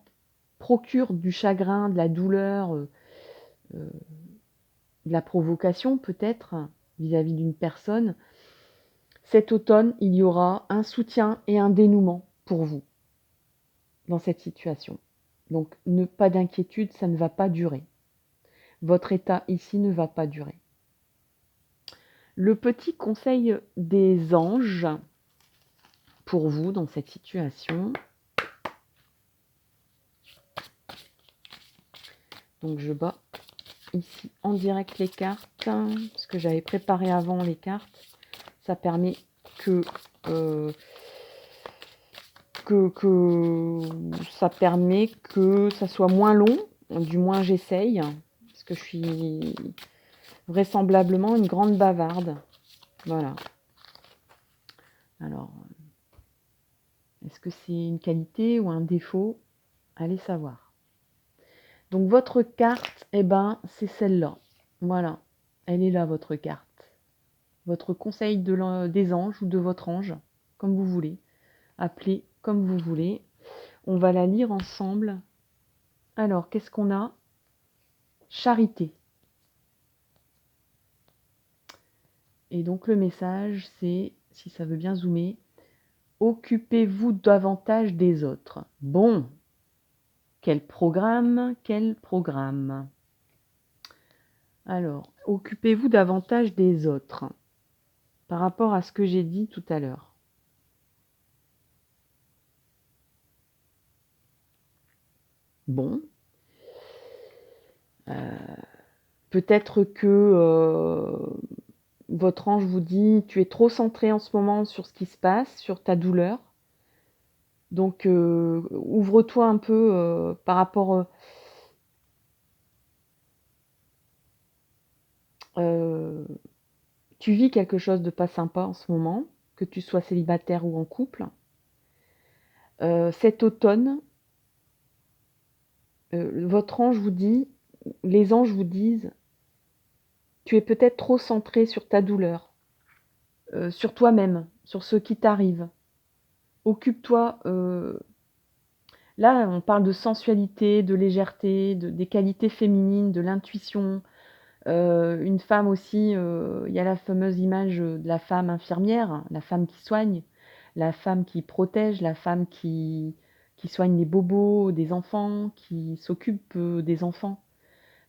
procure du chagrin, de la douleur, heu, de la provocation peut-être vis-à-vis d'une personne, cet automne, il y aura un soutien et un dénouement pour vous dans cette situation. Donc pas d'inquiétude, ça ne va pas durer. Votre état ici ne va pas durer. Le petit conseil des anges pour vous dans cette situation. Donc je bats ici en direct les cartes, parce que j'avais préparé avant les cartes. Ça permet que ça soit moins long, du moins j'essaye, parce que je suis vraisemblablement une grande bavarde. Voilà. Alors, est-ce que c'est une qualité ou un défaut? Allez savoir. Donc votre carte, eh ben, c'est celle-là. Voilà. Elle est là, votre carte. Votre conseil des anges ou de votre ange, comme vous voulez. Appelez comme vous voulez. On va la lire ensemble. Alors, qu'est-ce qu'on a? Charité. Et donc le message, c'est, si ça veut bien zoomer, occupez-vous davantage des autres. Bon, quel programme, quel programme. Alors, occupez-vous davantage des autres par rapport à ce que j'ai dit tout à l'heure. Bon, peut-être que votre ange vous dit, tu es trop centré en ce moment sur ce qui se passe, sur ta douleur. Donc, ouvre-toi un peu par rapport... tu vis quelque chose de pas sympa en ce moment, que tu sois célibataire ou en couple. Cet automne, votre ange vous dit, les anges vous disent, tu es peut-être trop centré sur ta douleur, sur toi-même, sur ce qui t'arrive. Occupe-toi, là on parle de sensualité, de légèreté, des qualités féminines, de l'intuition. Une femme aussi, il y a la fameuse image, de la femme infirmière, la femme qui soigne, la femme qui protège, la femme qui soigne les bobos des enfants, qui s'occupe, des enfants.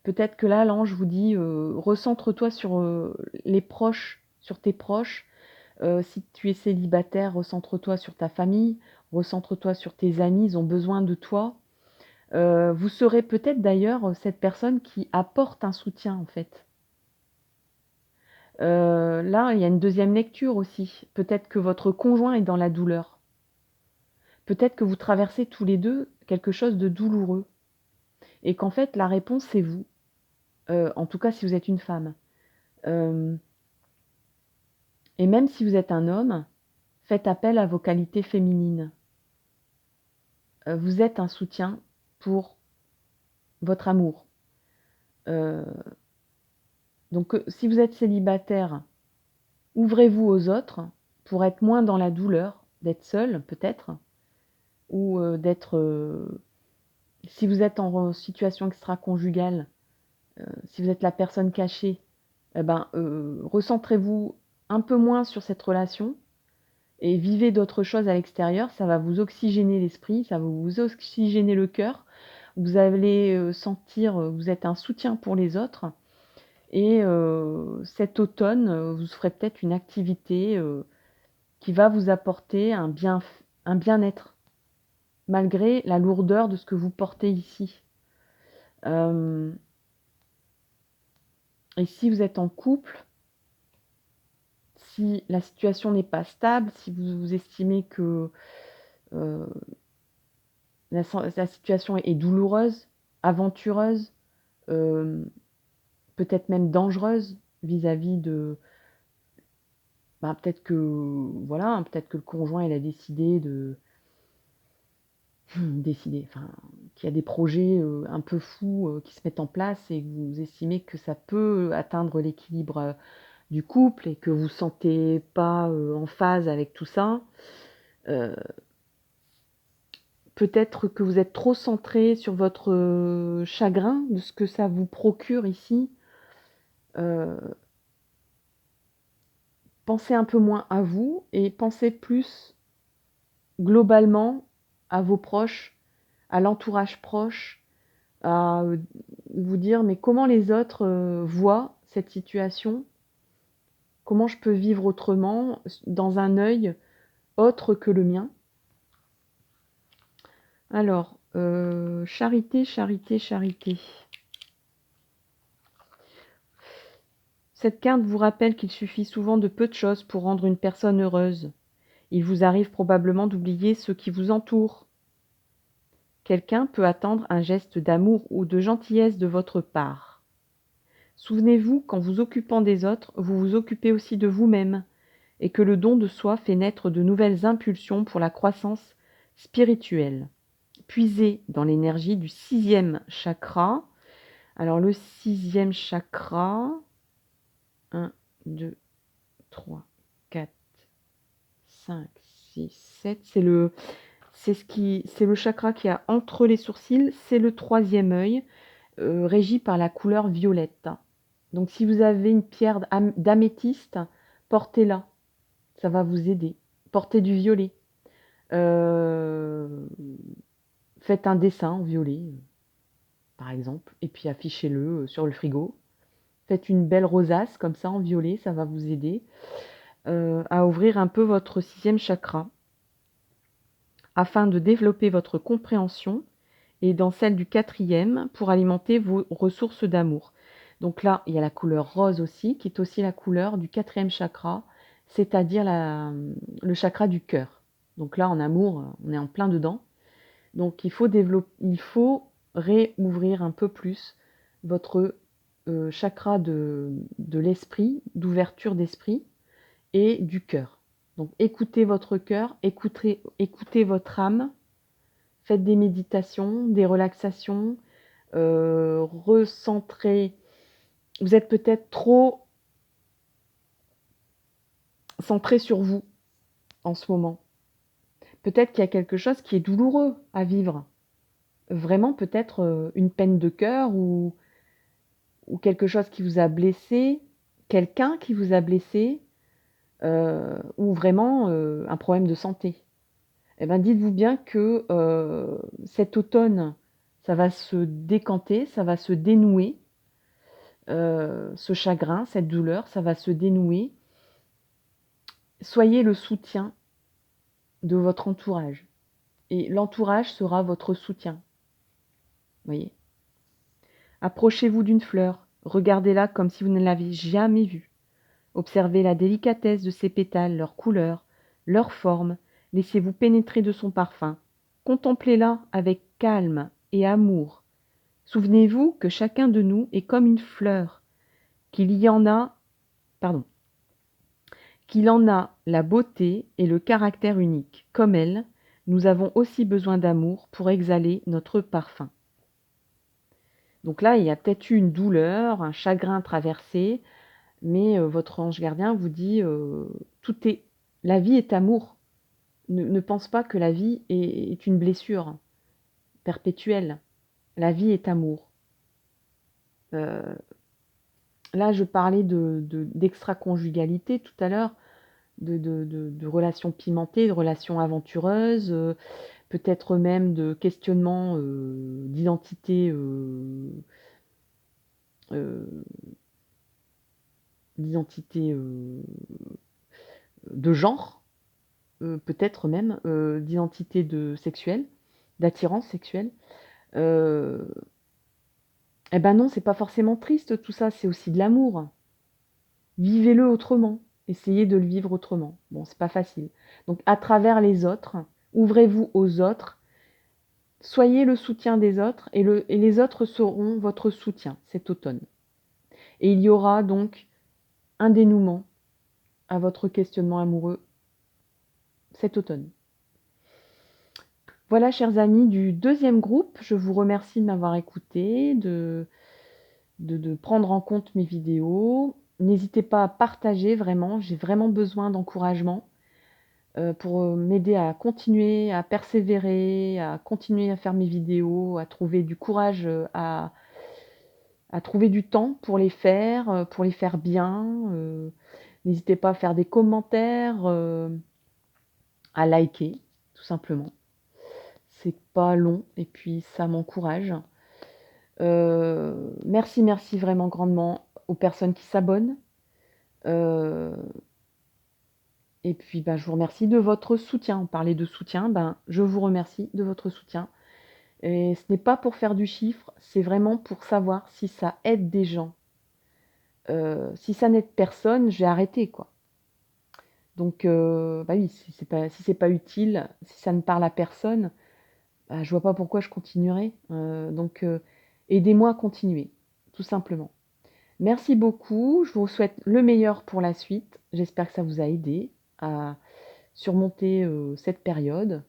Peut-être que là, l'ange vous dit, recentre-toi sur, les proches, sur tes proches. Si tu es célibataire, recentre-toi sur ta famille, recentre-toi sur tes amis, ils ont besoin de toi. Vous serez peut-être d'ailleurs, cette personne qui apporte un soutien, en fait. Là, il y a une deuxième lecture aussi. Peut-être que votre conjoint est dans la douleur. Peut-être que vous traversez tous les 2 quelque chose de douloureux et qu'en fait la réponse c'est vous. En tout cas si vous êtes une femme. Hem Et même si vous êtes un homme, faites appel à vos qualités féminines. Vous êtes un soutien pour votre amour. Heu, donc si vous êtes célibataire, ouvrez-vous aux autres pour être moins dans la douleur d'être seul peut-être ou d'être, si vous êtes en situation extraconjugale, si vous êtes la personne cachée, eh ben, recentrez-vous un peu moins sur cette relation et vivez d'autres choses à l'extérieur. Ça va vous oxygéner l'esprit, ça va vous oxygéner le cœur. Vous allez, sentir, vous êtes un soutien pour les autres Et cet automne, vous ferez peut-être une activité, qui va vous apporter un bien-être, malgré la lourdeur de ce que vous portez ici. Hem et si vous êtes en couple, si la situation n'est pas stable, si vous estimez que, heu, la situation est douloureuse, aventureuse, hem, peut-être même dangereuse vis-à-vis de peut-être que voilà, hein, peut-être que le conjoint il a décidé enfin, qu'il y a des projets, un peu fous, qui se mettent en place et que vous estimez que ça peut atteindre l'équilibre, du couple et que vous sentez pas, en phase avec tout ça. Heu, Peut-être que vous êtes trop centré sur votre, chagrin, de ce que ça vous procure ici. Heu, Pensez un peu moins à vous et pensez plus globalement à vos proches, à l'entourage proche, à, vous dire: «Mais comment les autres, voient cette situation? Comment je peux vivre autrement, dans un œil autre que le mien?» Alors, charité, charité, charité. Cette carte vous rappelle qu'il suffit souvent de peu de choses pour rendre une personne heureuse. Il vous arrive probablement d'oublier ceux qui vous entourent. Quelqu'un peut attendre un geste d'amour ou de gentillesse de votre part. Souvenez-vous qu'en vous occupant des autres, vous vous occupez aussi de vous-même, et que le don de soi fait naître de nouvelles impulsions pour la croissance spirituelle. Puisez dans l'énergie du 6e chakra. Alors le 6e chakra, 1, 2, 3, 4, 5, 6, 7, c'est le chakra qui a entre les sourcils, c'est le 3e œil, régi par la couleur violette. Donc si vous avez une pierre d'améthyste, portez-la, ça va vous aider. Portez du violet. Heu, Faites un dessin en violet, par exemple, et puis affichez-le, sur le frigo. Faites une belle rosace comme ça en violet, ça va vous aider, à ouvrir un peu votre 6e chakra, afin de développer votre compréhension et dans celle du 4e pour alimenter vos ressources d'amour. Donc là, il y a la couleur rose aussi, qui est aussi la couleur du 4e chakra, c'est-à-dire le chakra du cœur. Donc là, en amour, on est en plein dedans. Donc il faut réouvrir un peu plus votre, chakra de l'esprit, d'ouverture d'esprit et du cœur. Donc écoutez votre cœur, écoutez votre âme, faites des méditations, des relaxations, recentrez. Vous êtes peut-être trop centré sur vous en ce moment. Peut-être qu'il y a quelque chose qui est douloureux à vivre. Vraiment peut-être, une peine de cœur ou quelque chose qui vous a blessé, quelqu'un qui vous a blessé, ou vraiment, un problème de santé. Eh ben, dites-vous bien que, cet automne, ça va se décanter, ça va se dénouer, ce chagrin, cette douleur, ça va se dénouer. Soyez le soutien de votre entourage et l'entourage sera votre soutien, voyez? Approchez-vous d'une fleur, regardez-la comme si vous ne l'avez jamais vue. Observez la délicatesse de ses pétales, leur couleur, leur forme, laissez-vous pénétrer de son parfum. Contemplez-la avec calme et amour. Souvenez-vous que chacun de nous est comme une fleur, qu'il y en a, pardon, qu'il en a la beauté et le caractère unique. Comme elle, nous avons aussi besoin d'amour pour exhaler notre parfum. Donc là, il y a peut-être eu une douleur, un chagrin traversé, mais votre ange gardien vous dit, tout est la vie est amour. Ne pense pas que la vie est une blessure perpétuelle. La vie est amour. Heu, Là, je parlais d'extraconjugalité tout à l'heure, de relations pimentées, de relations aventureuses, peut-être même de questionnement, d'identité, heu d'identité de genre, peut-être même, d'identité sexuelle, d'attirance sexuelle. Euh, eh ben non, c'est pas forcément triste tout ça, c'est aussi de l'amour. Vivez-le autrement. Essayez de le vivre autrement. Bon, c'est pas facile. Donc, à travers les autres, ouvrez-vous aux autres. Soyez le soutien des autres et les autres seront votre soutien cet automne. Et il y aura donc un dénouement à votre questionnement amoureux cet automne. Voilà, chers amis du deuxième groupe, je vous remercie de m'avoir écouté, de prendre en compte mes vidéos. N'hésitez pas à partager vraiment, j'ai vraiment besoin d'encouragement pour m'aider à continuer, à persévérer, à continuer à faire mes vidéos, à trouver du courage, à trouver du temps pour les faire bien. N'hésitez pas à faire des commentaires, à liker, tout simplement. C'est pas long et puis ça m'encourage. Merci, merci vraiment grandement aux personnes qui s'abonnent. Et puis, je vous remercie de votre soutien. On parlait de soutien, je vous remercie de votre soutien. Et ce n'est pas pour faire du chiffre, c'est vraiment pour savoir si ça aide des gens. Si ça n'aide personne, je vais arrêter, quoi. Donc, oui, si c'est pas utile, si ça ne parle à personne, je vois pas pourquoi je continuerai. Donc, aidez-moi à continuer, tout simplement. Merci beaucoup. Je vous souhaite le meilleur pour la suite. J'espère que ça vous a aidé à surmonter cette période.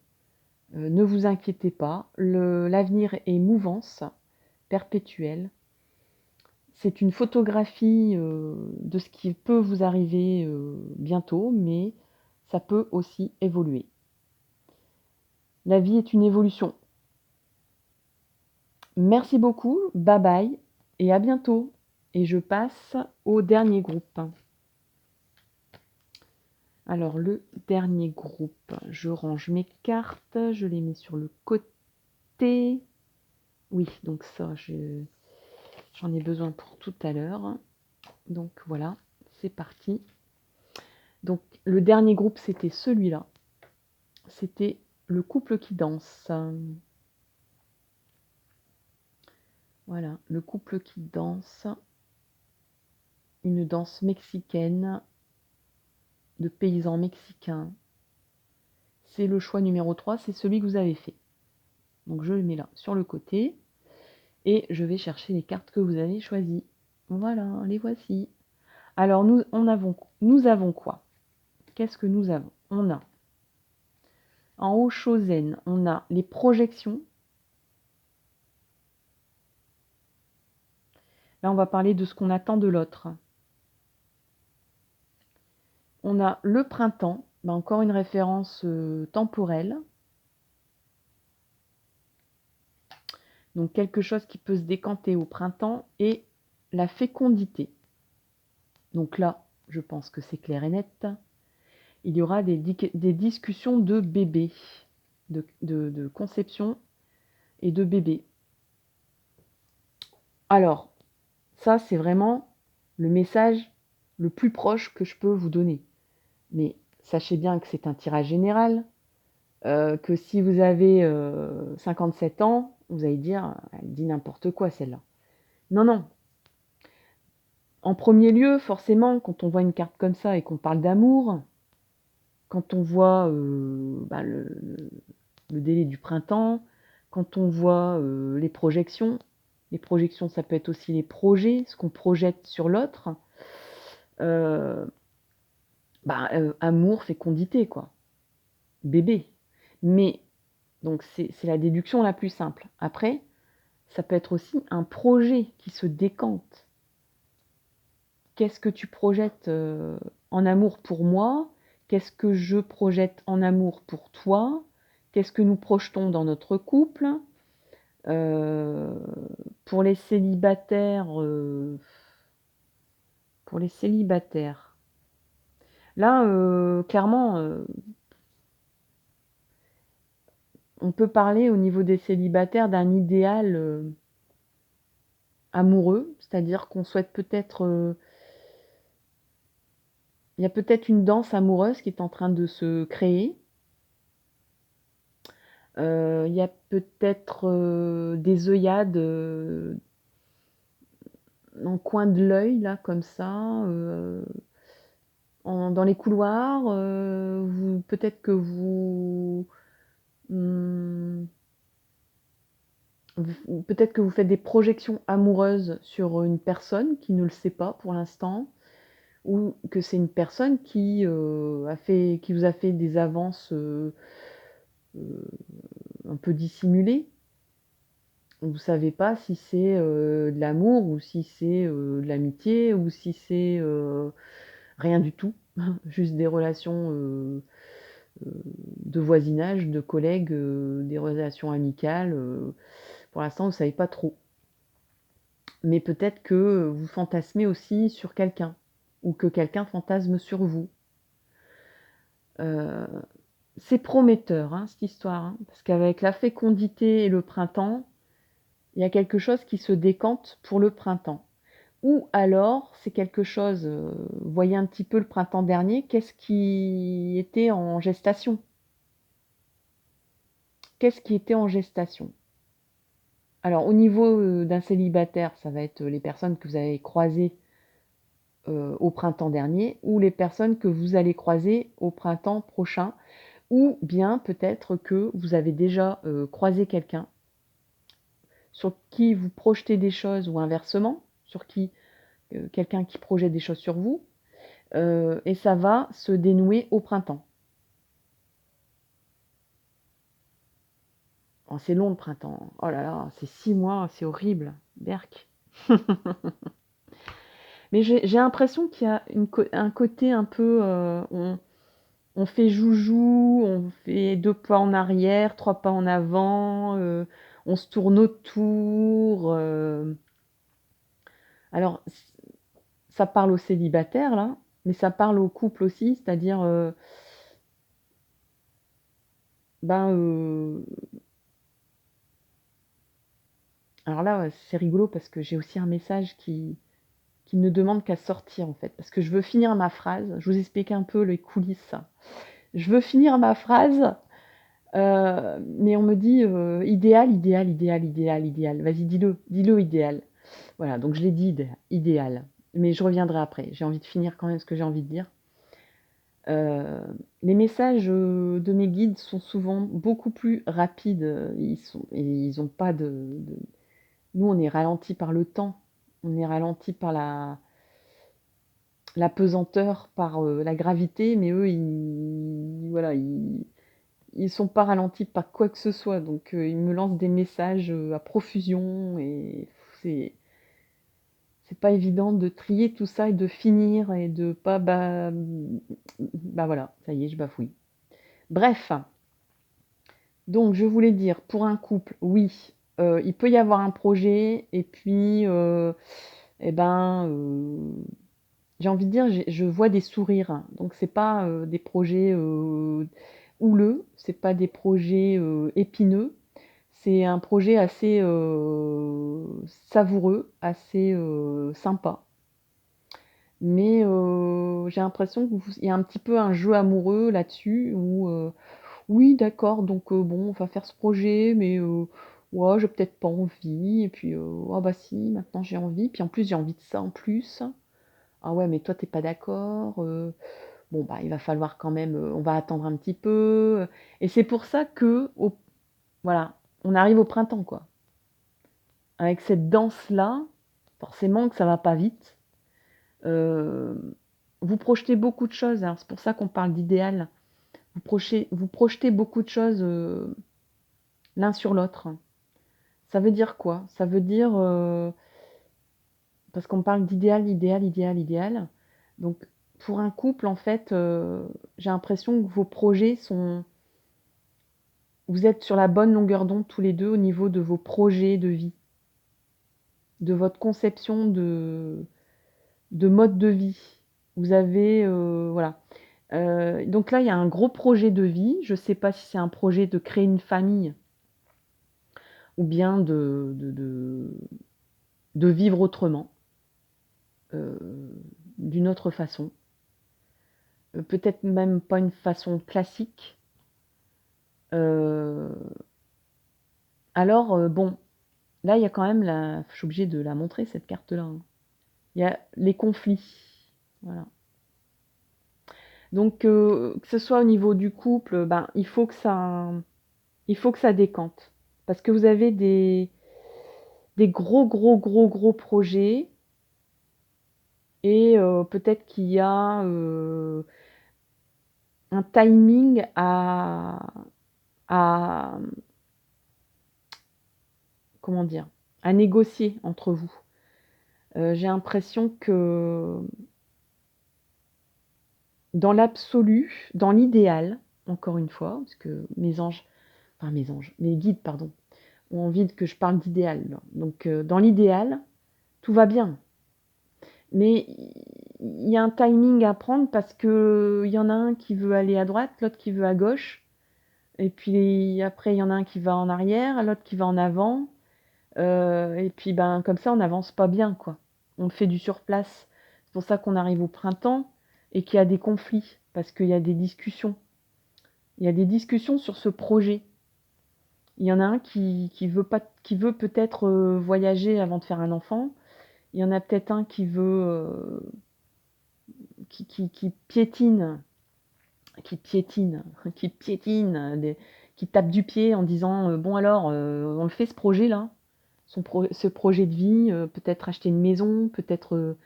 Ne vous inquiétez pas, l'avenir est mouvance perpétuelle. C'est une photographie de ce qui peut vous arriver bientôt, mais ça peut aussi évoluer. La vie est une évolution. Merci beaucoup, bye bye et à bientôt. Et je passe au dernier groupe. Alors le dernier groupe, je range mes cartes, je les mets sur le côté. Oui, donc ça, j'en ai besoin pour tout à l'heure. Donc voilà, c'est parti. Donc le dernier groupe, c'était celui-là. C'était le couple qui danse. Voilà, le couple qui danse. Une danse mexicaine de paysans mexicains. C'est le choix numéro 3, c'est celui que vous avez fait. Donc je le mets là, sur le côté. Et je vais chercher les cartes que vous avez choisies. Voilà, les voici. Alors nous avons quoi? Qu'est-ce que nous avons? On a en haut Chosen, on a les projections. Là, on va parler de ce qu'on attend de l'autre. On a le printemps, encore une référence temporelle. Donc quelque chose qui peut se décanter au printemps et la fécondité. Donc là, je pense que c'est clair et net. Il y aura des discussions de bébés, de conception et de bébés. Alors, ça, c'est vraiment le message le plus proche que je peux vous donner. Mais sachez bien que c'est un tirage général, que si vous avez 57 ans, vous allez dire, elle dit n'importe quoi celle-là. Non, non. En premier lieu, forcément, quand on voit une carte comme ça et qu'on parle d'amour, quand on voit le délai du printemps, quand on voit les projections, ça peut être aussi les projets, ce qu'on projette sur l'autre. Amour, fécondité, quoi. Bébé. Mais, donc c'est la déduction la plus simple. Après, ça peut être aussi un projet qui se décante. Qu'est-ce que tu projettes en amour pour moi? Qu'est-ce que je projette en amour pour toi? Qu'est-ce que nous projetons dans notre couple? Pour les célibataires, là, clairement, on peut parler au niveau des célibataires d'un idéal amoureux, c'est-à-dire qu'on souhaite peut-être Il y a peut-être une danse amoureuse qui est en train de se créer. Il y a peut-être, des œillades, en coin de l'œil là comme ça, dans les couloirs, vous peut-être que mmh, peut-être que vous faites des projections amoureuses sur une personne qui ne le sait pas pour l'instant, ou que c'est une personne qui vous a fait des avances, heu, un peu dissimulées. Vous savez pas si c'est, de l'amour ou si c'est, de l'amitié ou si c'est, rien du tout, juste des relations, heu, de voisinage, de collègues, des relations amicales, pour l'instant, vous savez pas trop. Mais peut-être que, vous fantasmez aussi sur quelqu'un ou que quelqu'un fantasme sur vous. Heu, c'est prometteur, hein, cette histoire, hein, parce qu'avec la fécondité et le printemps, il y a quelque chose qui se décante pour le printemps. Ou alors, c'est quelque chose, voyez un petit peu le printemps dernier, qu'est-ce qui était en gestation? Qu'est-ce qui était en gestation? Alors au niveau, d'un célibataire, ça va être, les personnes que vous avez croisées, au printemps dernier ou les personnes que vous allez croiser au printemps prochain ou bien peut-être que vous avez déjà, croisé quelqu'un sur qui vous projetez des choses ou inversement, sur qui, quelqu'un qui projette des choses sur vous, et ça va se dénouer au printemps. Oh, c'est long le printemps. Oh là là, c'est 6 mois, c'est horrible. Berk. Mais j'ai l'impression qu'il y a un côté un peu, on fait joujou, on fait 2 pas en arrière, 3 pas en avant, on se tourne autour, alors ça parle aux célibataires là, mais ça parle aux couples aussi, c'est-à-dire, ben, alors là, c'est rigolo parce que j'ai aussi un message qui ne demande qu'à sortir en fait, parce que je veux finir ma phrase. Je vous explique un peu les coulisses. Je veux finir ma phrase, mais on me dit, idéal, idéal, idéal, idéal, idéal. Vas-y, dis-le, dis-le idéal. Voilà, donc je l'ai dit idéal, mais je reviendrai après. J'ai envie de finir quand même ce que j'ai envie de dire. Heu, les messages, de mes guides sont souvent beaucoup plus rapides, ils ont pas de nous, on est ralenti par le temps, on est ralenti par la pesanteur, par, la gravité, mais eux, voilà, ils sont pas ralentis par quoi que ce soit, donc ils me lancent des messages, à profusion et c'est c'est pas évident de trier tout ça et de finir et de pas bah, voilà, ça y est, je bafouille. Bref, donc je voulais dire, pour un couple, oui, il peut y avoir un projet et puis, et ben, j'ai envie de dire, je vois des sourires, donc c'est pas, des projets, houleux, c'est pas des projets, épineux. C'est un projet assez, savoureux, assez, sympa. Mais, j'ai l'impression que vous il y a un petit peu un jeu amoureux là-dessus où, «Oui d'accord, donc, bon, on va faire ce projet, mais, ouais, j'ai peut-être pas envie» et puis, «Ah bah si, maintenant j'ai envie, puis en plus j'ai envie de ça en plus. Ah ouais, mais toi tu es pas d'accord, bon bah il va falloir quand même, on va attendre un petit peu», et c'est pour ça qu'au voilà, on arrive au printemps, quoi. Avec cette danse-là, forcément que ça va pas vite. Hem, vous projetez beaucoup de choses, alors c'est pour ça qu'on parle d'idéal. Vous projetez beaucoup de choses, l'un sur l'autre. Ça veut dire quoi? Ça veut dire, parce qu'on parle d'idéal, idéal, idéal, idéal. Donc pour un couple, en fait, j'ai l'impression que vos projets sont vous êtes sur la bonne longueur d'onde tous les 2 au niveau de vos projets de vie, de votre conception de mode de vie. Vous avez, voilà. Donc là, il y a un gros projet de vie. Je ne sais pas si c'est un projet de créer une famille ou bien de vivre autrement, heu, d'une autre façon. peut-être même pas une façon classique. Heu, alors, bon, là, il y a quand même je suis obligée de la montrer cette carte-là, hein. Il y a les conflits, voilà. Donc, que ce soit au niveau du couple, ben, il faut que ça décante. Parce que vous avez des gros, gros, gros, gros projets et peut-être qu'il y a, un timing à, comment dire? À négocier entre vous. J'ai l'impression que dans l'absolu, dans l'idéal, encore une fois, parce que mes guides, pardon, ont envie que je parle d'idéal, là. Donc, dans l'idéal, tout va bien. Mais il y a un timing à prendre parce qu'il y en a un qui veut aller à droite, l'autre qui veut à gauche et puis après il y en a un qui va en arrière, l'autre qui va en avant, et puis, ben, comme ça on n'avance pas bien, quoi. On fait du surplace. C'est pour ça qu'on arrive au printemps et qu'il y a des conflits, parce qu'il y a des discussions. Il y a des discussions sur ce projet. Il y en a un qui veut pas qui veut peut-être, voyager avant de faire un enfant. Il y en a peut-être un qui veut, qui piétine qui piétine, qui tape du pied en disant, «Bon alors, on le fait ce projet-là?» ce projet de vie, peut-être acheter une maison, peut-être,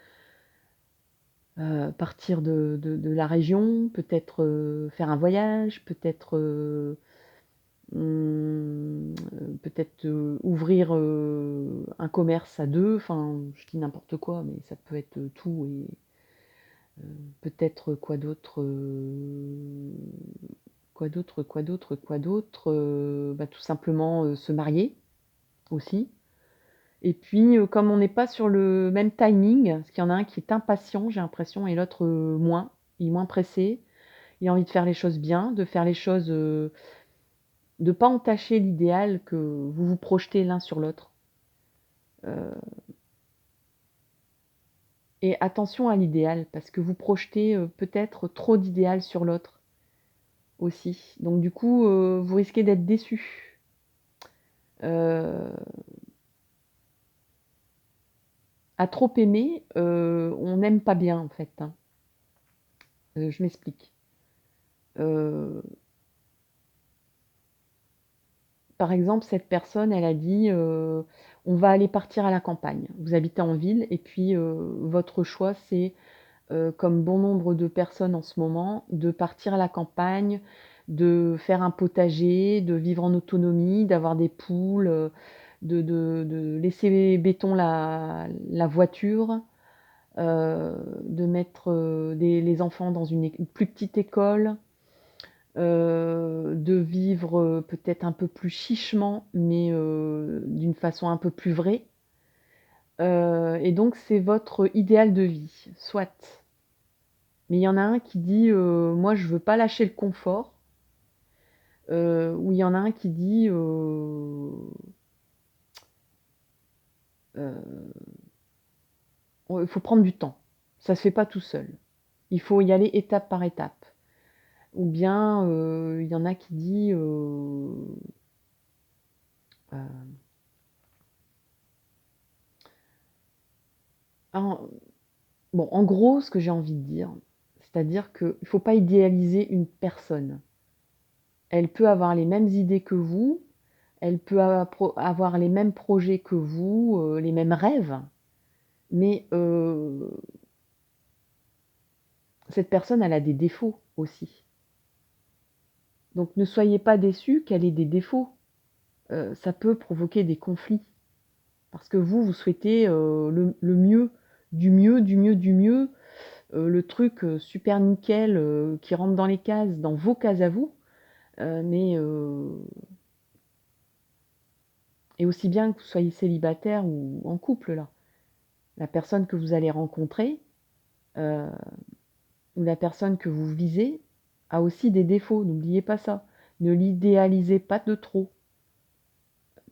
partir de la région, peut-être, faire un voyage, peut-être, peut-être, ouvrir, un commerce à 2. Enfin, je dis n'importe quoi, mais ça peut être, tout et peut-être quoi d'autre, quoi d'autre, quoi d'autre, quoi d'autre? Bah, tout simplement, se marier aussi et puis, comme on n'est pas sur le même timing, parce qu'il y en a un qui est impatient, j'ai l'impression et l'autre, moins. Il est moins pressé. Il a envie de faire les choses bien, de faire les choses, de pas entacher l'idéal que vous vous projetez l'un sur l'autre. Heu et attention à l'idéal parce que vous projetez, peut-être trop d'idéal sur l'autre aussi. Donc du coup, vous risquez d'être déçus. Heu, à trop aimer, on n'aime pas bien en fait, hein. Je m'explique. Heu, par exemple, cette personne, elle a dit, «On va aller partir à la campagne». Vous habitez en ville et puis, votre choix, c'est, comme bon nombre de personnes en ce moment, de partir à la campagne, de faire un potager, de vivre en autonomie, d'avoir des poules, de laisser béton la voiture, de mettre, les enfants dans une plus petite école, de vivre, peut-être un peu plus chichement, mais d'une façon un peu plus vraie, et donc c'est votre idéal de vie, soit. Mais il y en a un qui dit, «Moi je veux pas lâcher le confort», ou il y en a un qui dit, «Il faut prendre du temps, ça se fait pas tout seul, il faut y aller étape par étape». Ou bien, il y en a qui dit, heu, en bon, en gros, ce que j'ai envie de dire, c'est-à-dire qu'il faut pas idéaliser une personne. Elle peut avoir les mêmes idées que vous, elle peut avoir les mêmes projets que vous, les mêmes rêves, mais cette personne, elle a des défauts aussi. Donc ne soyez pas déçus qu'elle ait des défauts. Ça peut provoquer des conflits parce que vous, vous souhaitez, le mieux, du mieux, du mieux, du mieux, le truc, super nickel, qui rentre dans les cases, dans vos cases à vous, mais et aussi bien que vous soyez célibataire ou en couple là. La personne que vous allez rencontrer, heu, ou la personne que vous visez a aussi des défauts, n'oubliez pas ça. Ne l'idéalisez pas de trop.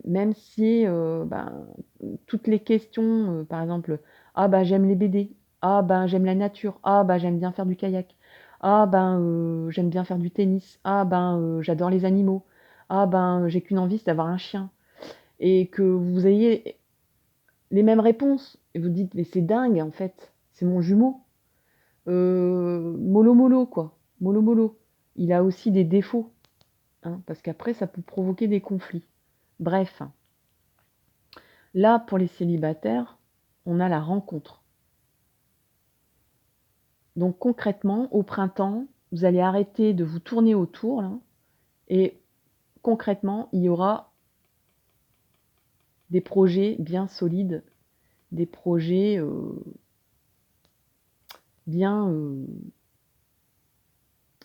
Même si, ben, toutes les questions, par exemple: «Ah bah, j'aime les BD. Ah bah, j'aime la nature. Ah bah, j'aime bien faire du kayak. Ah ben, j'aime bien faire du tennis. Ah ben, j'adore les animaux. Ah ben, j'ai qu'une envie, c'est d'avoir un chien. Et que vous ayez les mêmes réponses. Et vous dites: «Mais c'est dingue en fait, c'est mon jumeau». Mollo mollo quoi, mollo mollo. Il a aussi des défauts, hein, parce qu'après ça peut provoquer des conflits. Bref, là pour les célibataires, on a la rencontre. Donc concrètement, au printemps, vous allez arrêter de vous tourner autour là et concrètement, il y aura des projets bien solides, des projets, bien,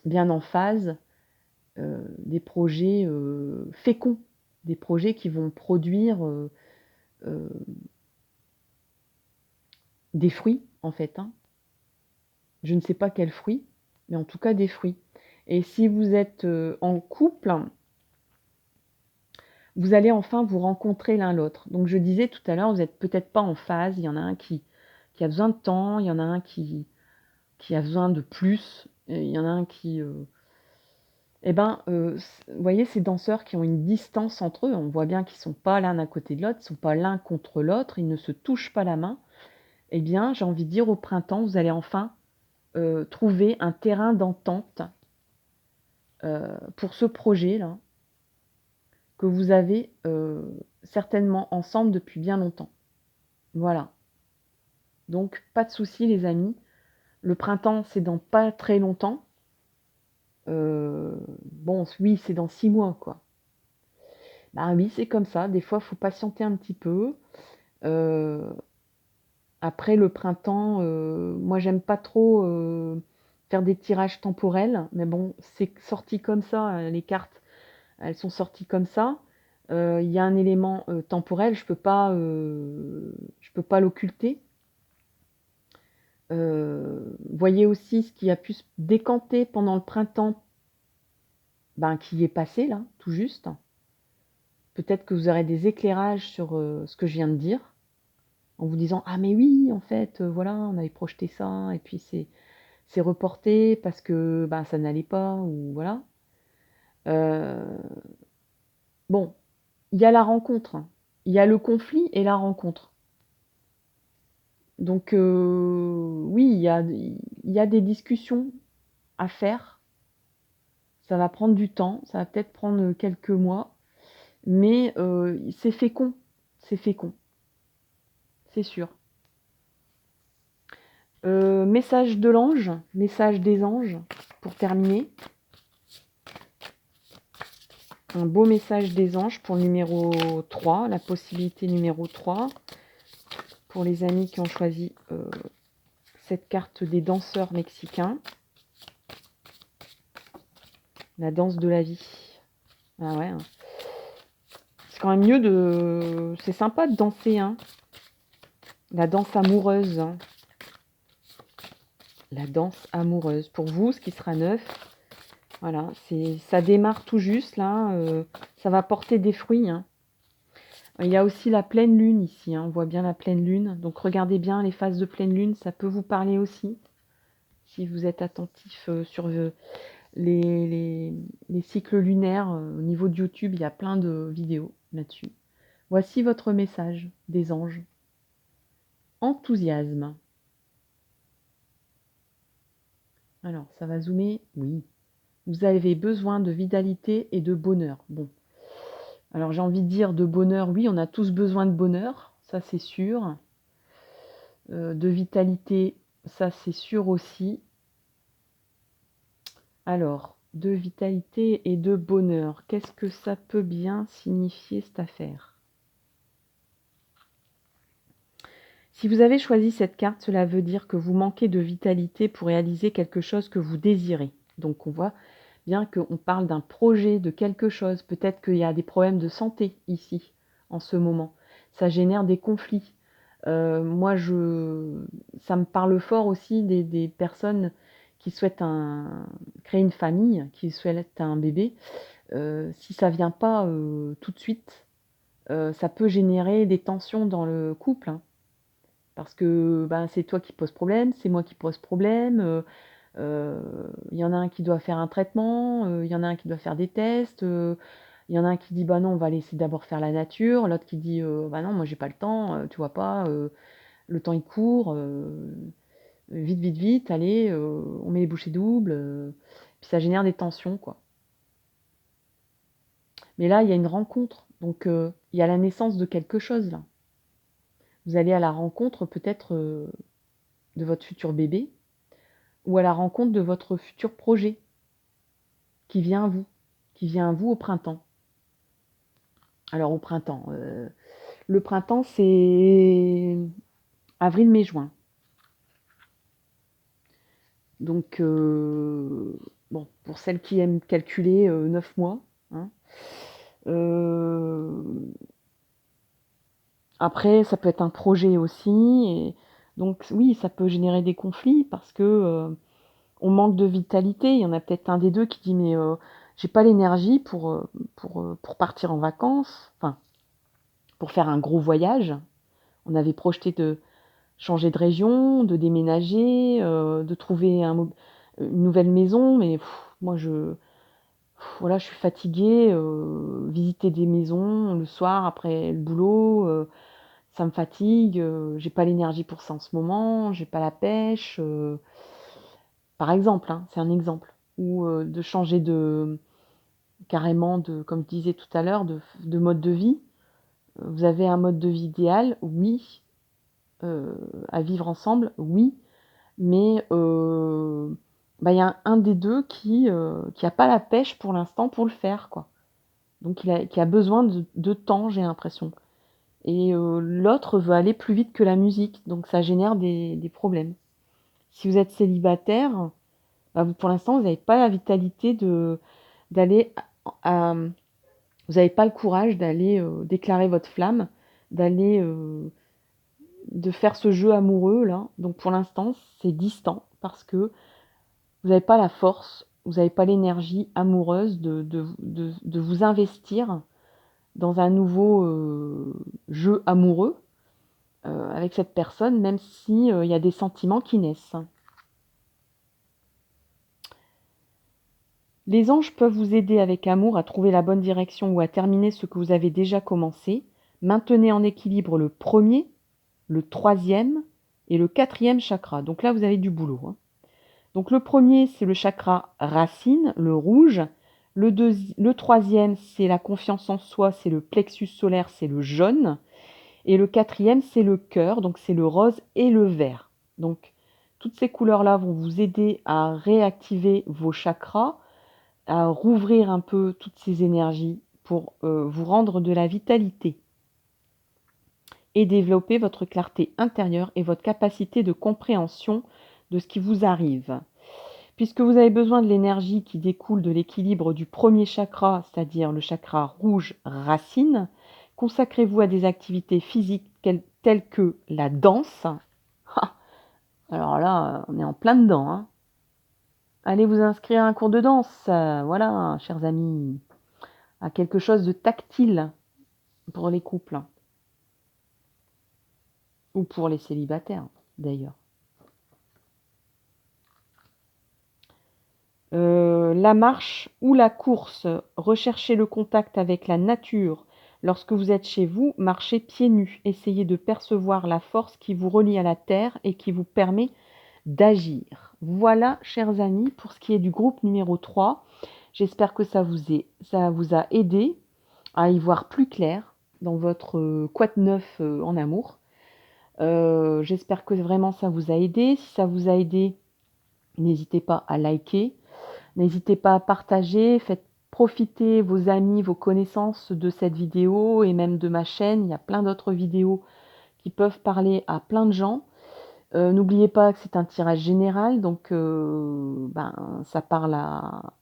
bien en phase, des projets, féconds, des projets qui vont produire, heu, des fruits en fait, hein. Je ne sais pas quels fruits, mais en tout cas des fruits. Et si vous êtes, en couple, vous allez enfin vous rencontrer l'un l'autre. Donc je disais tout à l'heure, vous êtes peut-être pas en phase, il y en a un qui a besoin de temps, il y en a un qui a besoin de plus, et il y en a un qui, et ben, vous voyez ces danseurs qui ont une distance entre eux, on voit bien qu'ils sont pas l'un à côté de l'autre, ils sont pas l'un contre l'autre, ils ne se touchent pas la main. Eh bien, j'ai envie de dire au printemps, vous allez enfin, trouver un terrain d'entente, pour ce projet-là, que vous avez, certainement ensemble depuis bien longtemps. Voilà. Donc pas de souci les amis, le printemps, c'est dans pas très longtemps. Bon oui, c'est dans 6 mois quoi. Bah oui, c'est comme ça, des fois, faut patienter un petit peu. Heu, Après le printemps, moi j'aime pas trop, faire des tirages temporels, mais bon, c'est sorti comme ça, les cartes, elles sont sorties comme ça. Il y a un élément, temporel, je peux pas l'occulter. Voyez aussi ce qui a pu se décanter pendant le printemps, ben, qui est passé là, tout juste. Peut-être que vous aurez des éclairages sur, ce que je viens de dire, en vous disant: «Ah mais oui, en fait, voilà, on avait projeté ça et puis c'est reporté parce que, ben, ça n'allait pas» ou voilà. Heu, bon, il y a la rencontre, hein. Il y a le conflit et la rencontre. Donc oui, il y a des discussions à faire. Ça va prendre du temps, ça va peut-être prendre, quelques mois, mais c'est fécond, c'est sûr. Message de l'ange, message des anges, pour terminer. Un beau message des anges pour le numéro 3, la possibilité numéro 3, pour les amis qui ont choisi, cette carte des danseurs mexicains. La danse de la vie. Ah ouais, hein. C'est quand même mieux de c'est sympa de danser, hein. La danse amoureuse, hein. La danse amoureuse. Pour vous, ce qui sera neuf, voilà, ça démarre tout juste là, ça va porter des fruits, hein. Il y a aussi la pleine lune ici, hein, on voit bien la pleine lune, donc regardez bien les phases de pleine lune, ça peut vous parler aussi, si vous êtes attentif, sur, les les les cycles lunaires, au niveau de YouTube, il y a plein de vidéos là-dessus. Voici votre message des anges. Enthousiasme. Alors ça va zoomer, oui. Vous avez besoin de vitalité et de bonheur. Bon, alors j'ai envie de dire de bonheur, oui, on a tous besoin de bonheur, ça c'est sûr. De vitalité, ça c'est sûr aussi. Alors, de vitalité et de bonheur, qu'est-ce que ça peut bien signifier cette affaire? Si vous avez choisi cette carte, cela veut dire que vous manquez de vitalité pour réaliser quelque chose que vous désirez. Donc on voit bien qu'on parle d'un projet, de quelque chose. Peut-être qu'il y a des problèmes de santé ici, en ce moment. Ça génère des conflits. Moi, ça me parle fort aussi des personnes qui souhaitent créer une famille, qui souhaitent un bébé. Si ça vient pas tout de suite, ça peut générer des tensions dans le couple, hein. Parce que ben, c'est toi qui poses problème, c'est moi qui pose problème. Il y en a un qui doit faire un traitement, il y en a un qui doit faire des tests, il y en a un qui dit: «Bah non, on va laisser d'abord faire la nature», l'autre qui dit: «Bah non, moi j'ai pas le temps, tu vois pas, le temps il court, vite, vite, vite, allez, on met les bouchées doubles», puis ça génère des tensions, quoi. Mais là, il y a une rencontre, donc il y a la naissance de quelque chose là. Vous allez à la rencontre peut-être, de votre futur bébé ou à la rencontre de votre futur projet qui vient à vous, qui vient à vous au printemps. Alors au printemps, le printemps c'est avril, mai, juin. Donc bon, pour celles qui aiment calculer, 9 mois, hein. Heu, Après ça peut être un projet aussi et donc oui, ça peut générer des conflits parce que, on manque de vitalité. Il y en a peut-être un des 2 qui dit: «Mais j'ai pas l'énergie pour partir en vacances», enfin, pour faire un gros voyage. On avait projeté de changer de région, de déménager, de trouver une nouvelle maison, mais moi voilà, je suis fatiguée, visiter des maisons le soir après le boulot, ça me fatigue, j'ai pas l'énergie pour ça en ce moment, j'ai pas la pêche, par exemple, hein, c'est un exemple. Ou, de changer carrément comme je disais tout à l'heure, de mode de vie. Vous avez un mode de vie idéal, oui, à vivre ensemble, oui, mais bah, il y a un des 2 qui a pas la pêche pour l'instant pour le faire, quoi. Donc qui a besoin de temps, j'ai l'impression. Et l'autre veut aller plus vite que la musique, donc ça génère des problèmes. Si vous êtes célibataire, bah, vous pour l'instant, vous n'avez pas la vitalité d'aller à vous n'avez pas le courage d'aller, déclarer votre flamme, d'aller, de faire ce jeu amoureux là. Donc pour l'instant, c'est distant parce que vous n'avez pas la force, vous n'avez pas l'énergie amoureuse de vous investir dans un nouveau, jeu amoureux, avec cette personne, même si, il y a des sentiments qui naissent. Les anges peuvent vous aider avec amour à trouver la bonne direction ou à terminer ce que vous avez déjà commencé. Maintenez en équilibre le premier, le troisième et le quatrième chakra. Donc là, vous avez du boulot, hein. Donc le premier, c'est le chakra racine, le rouge. Le troisième, c'est la confiance en soi, c'est le plexus solaire, c'est le jaune. Et le quatrième, c'est le cœur, donc c'est le rose et le vert. Donc toutes ces couleurs-là vont vous aider à réactiver vos chakras, à rouvrir un peu toutes ces énergies pour vous rendre de la vitalité et développer votre clarté intérieure et votre capacité de compréhension de ce qui vous arrive. Puisque vous avez besoin de l'énergie qui découle de l'équilibre du premier chakra, c'est-à-dire le chakra rouge racine, consacrez-vous à des activités physiques telles que la danse. Ah, alors là, on est en plein dedans, hein. Allez vous inscrire à un cours de danse, voilà, chers amis, à quelque chose de tactile pour les couples ou pour les célibataires d'ailleurs. La marche ou la course, recherchez le contact avec la nature. Lorsque vous êtes chez vous, marchez pieds nus. Essayez de percevoir la force qui vous relie à la terre et qui vous permet d'agir. Voilà, chers amis, pour ce qui est du groupe numéro 3. J'espère que ça vous a aidé à y voir plus clair dans votre quat neuf en amour. J'espère que vraiment ça vous a aidé. Si ça vous a aidé, n'hésitez pas à liker. N'hésitez pas à partager, faites profiter vos amis, vos connaissances de cette vidéo et même de ma chaîne. Il y a plein d'autres vidéos qui peuvent parler à plein de gens. N'oubliez pas que c'est un tirage général, donc ça parle à...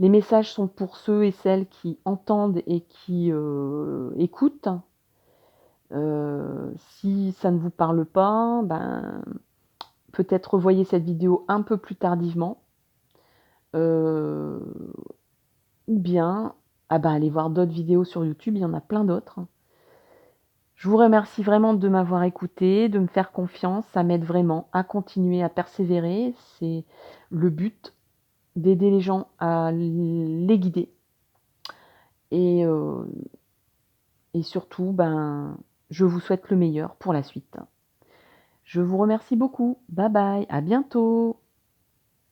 Les messages sont pour ceux et celles qui entendent et qui écoutent. Si ça ne vous parle pas, peut-être revoyez cette vidéo un peu plus tardivement. Ou bien, allez voir d'autres vidéos sur YouTube, il y en a plein d'autres. Je vous remercie vraiment de m'avoir écoutée, de me faire confiance. Ça m'aide vraiment à continuer à persévérer. C'est le but, d'aider les gens à les guider et et surtout, ben, je vous souhaite le meilleur pour la suite. Je vous remercie beaucoup. Bye bye, à bientôt.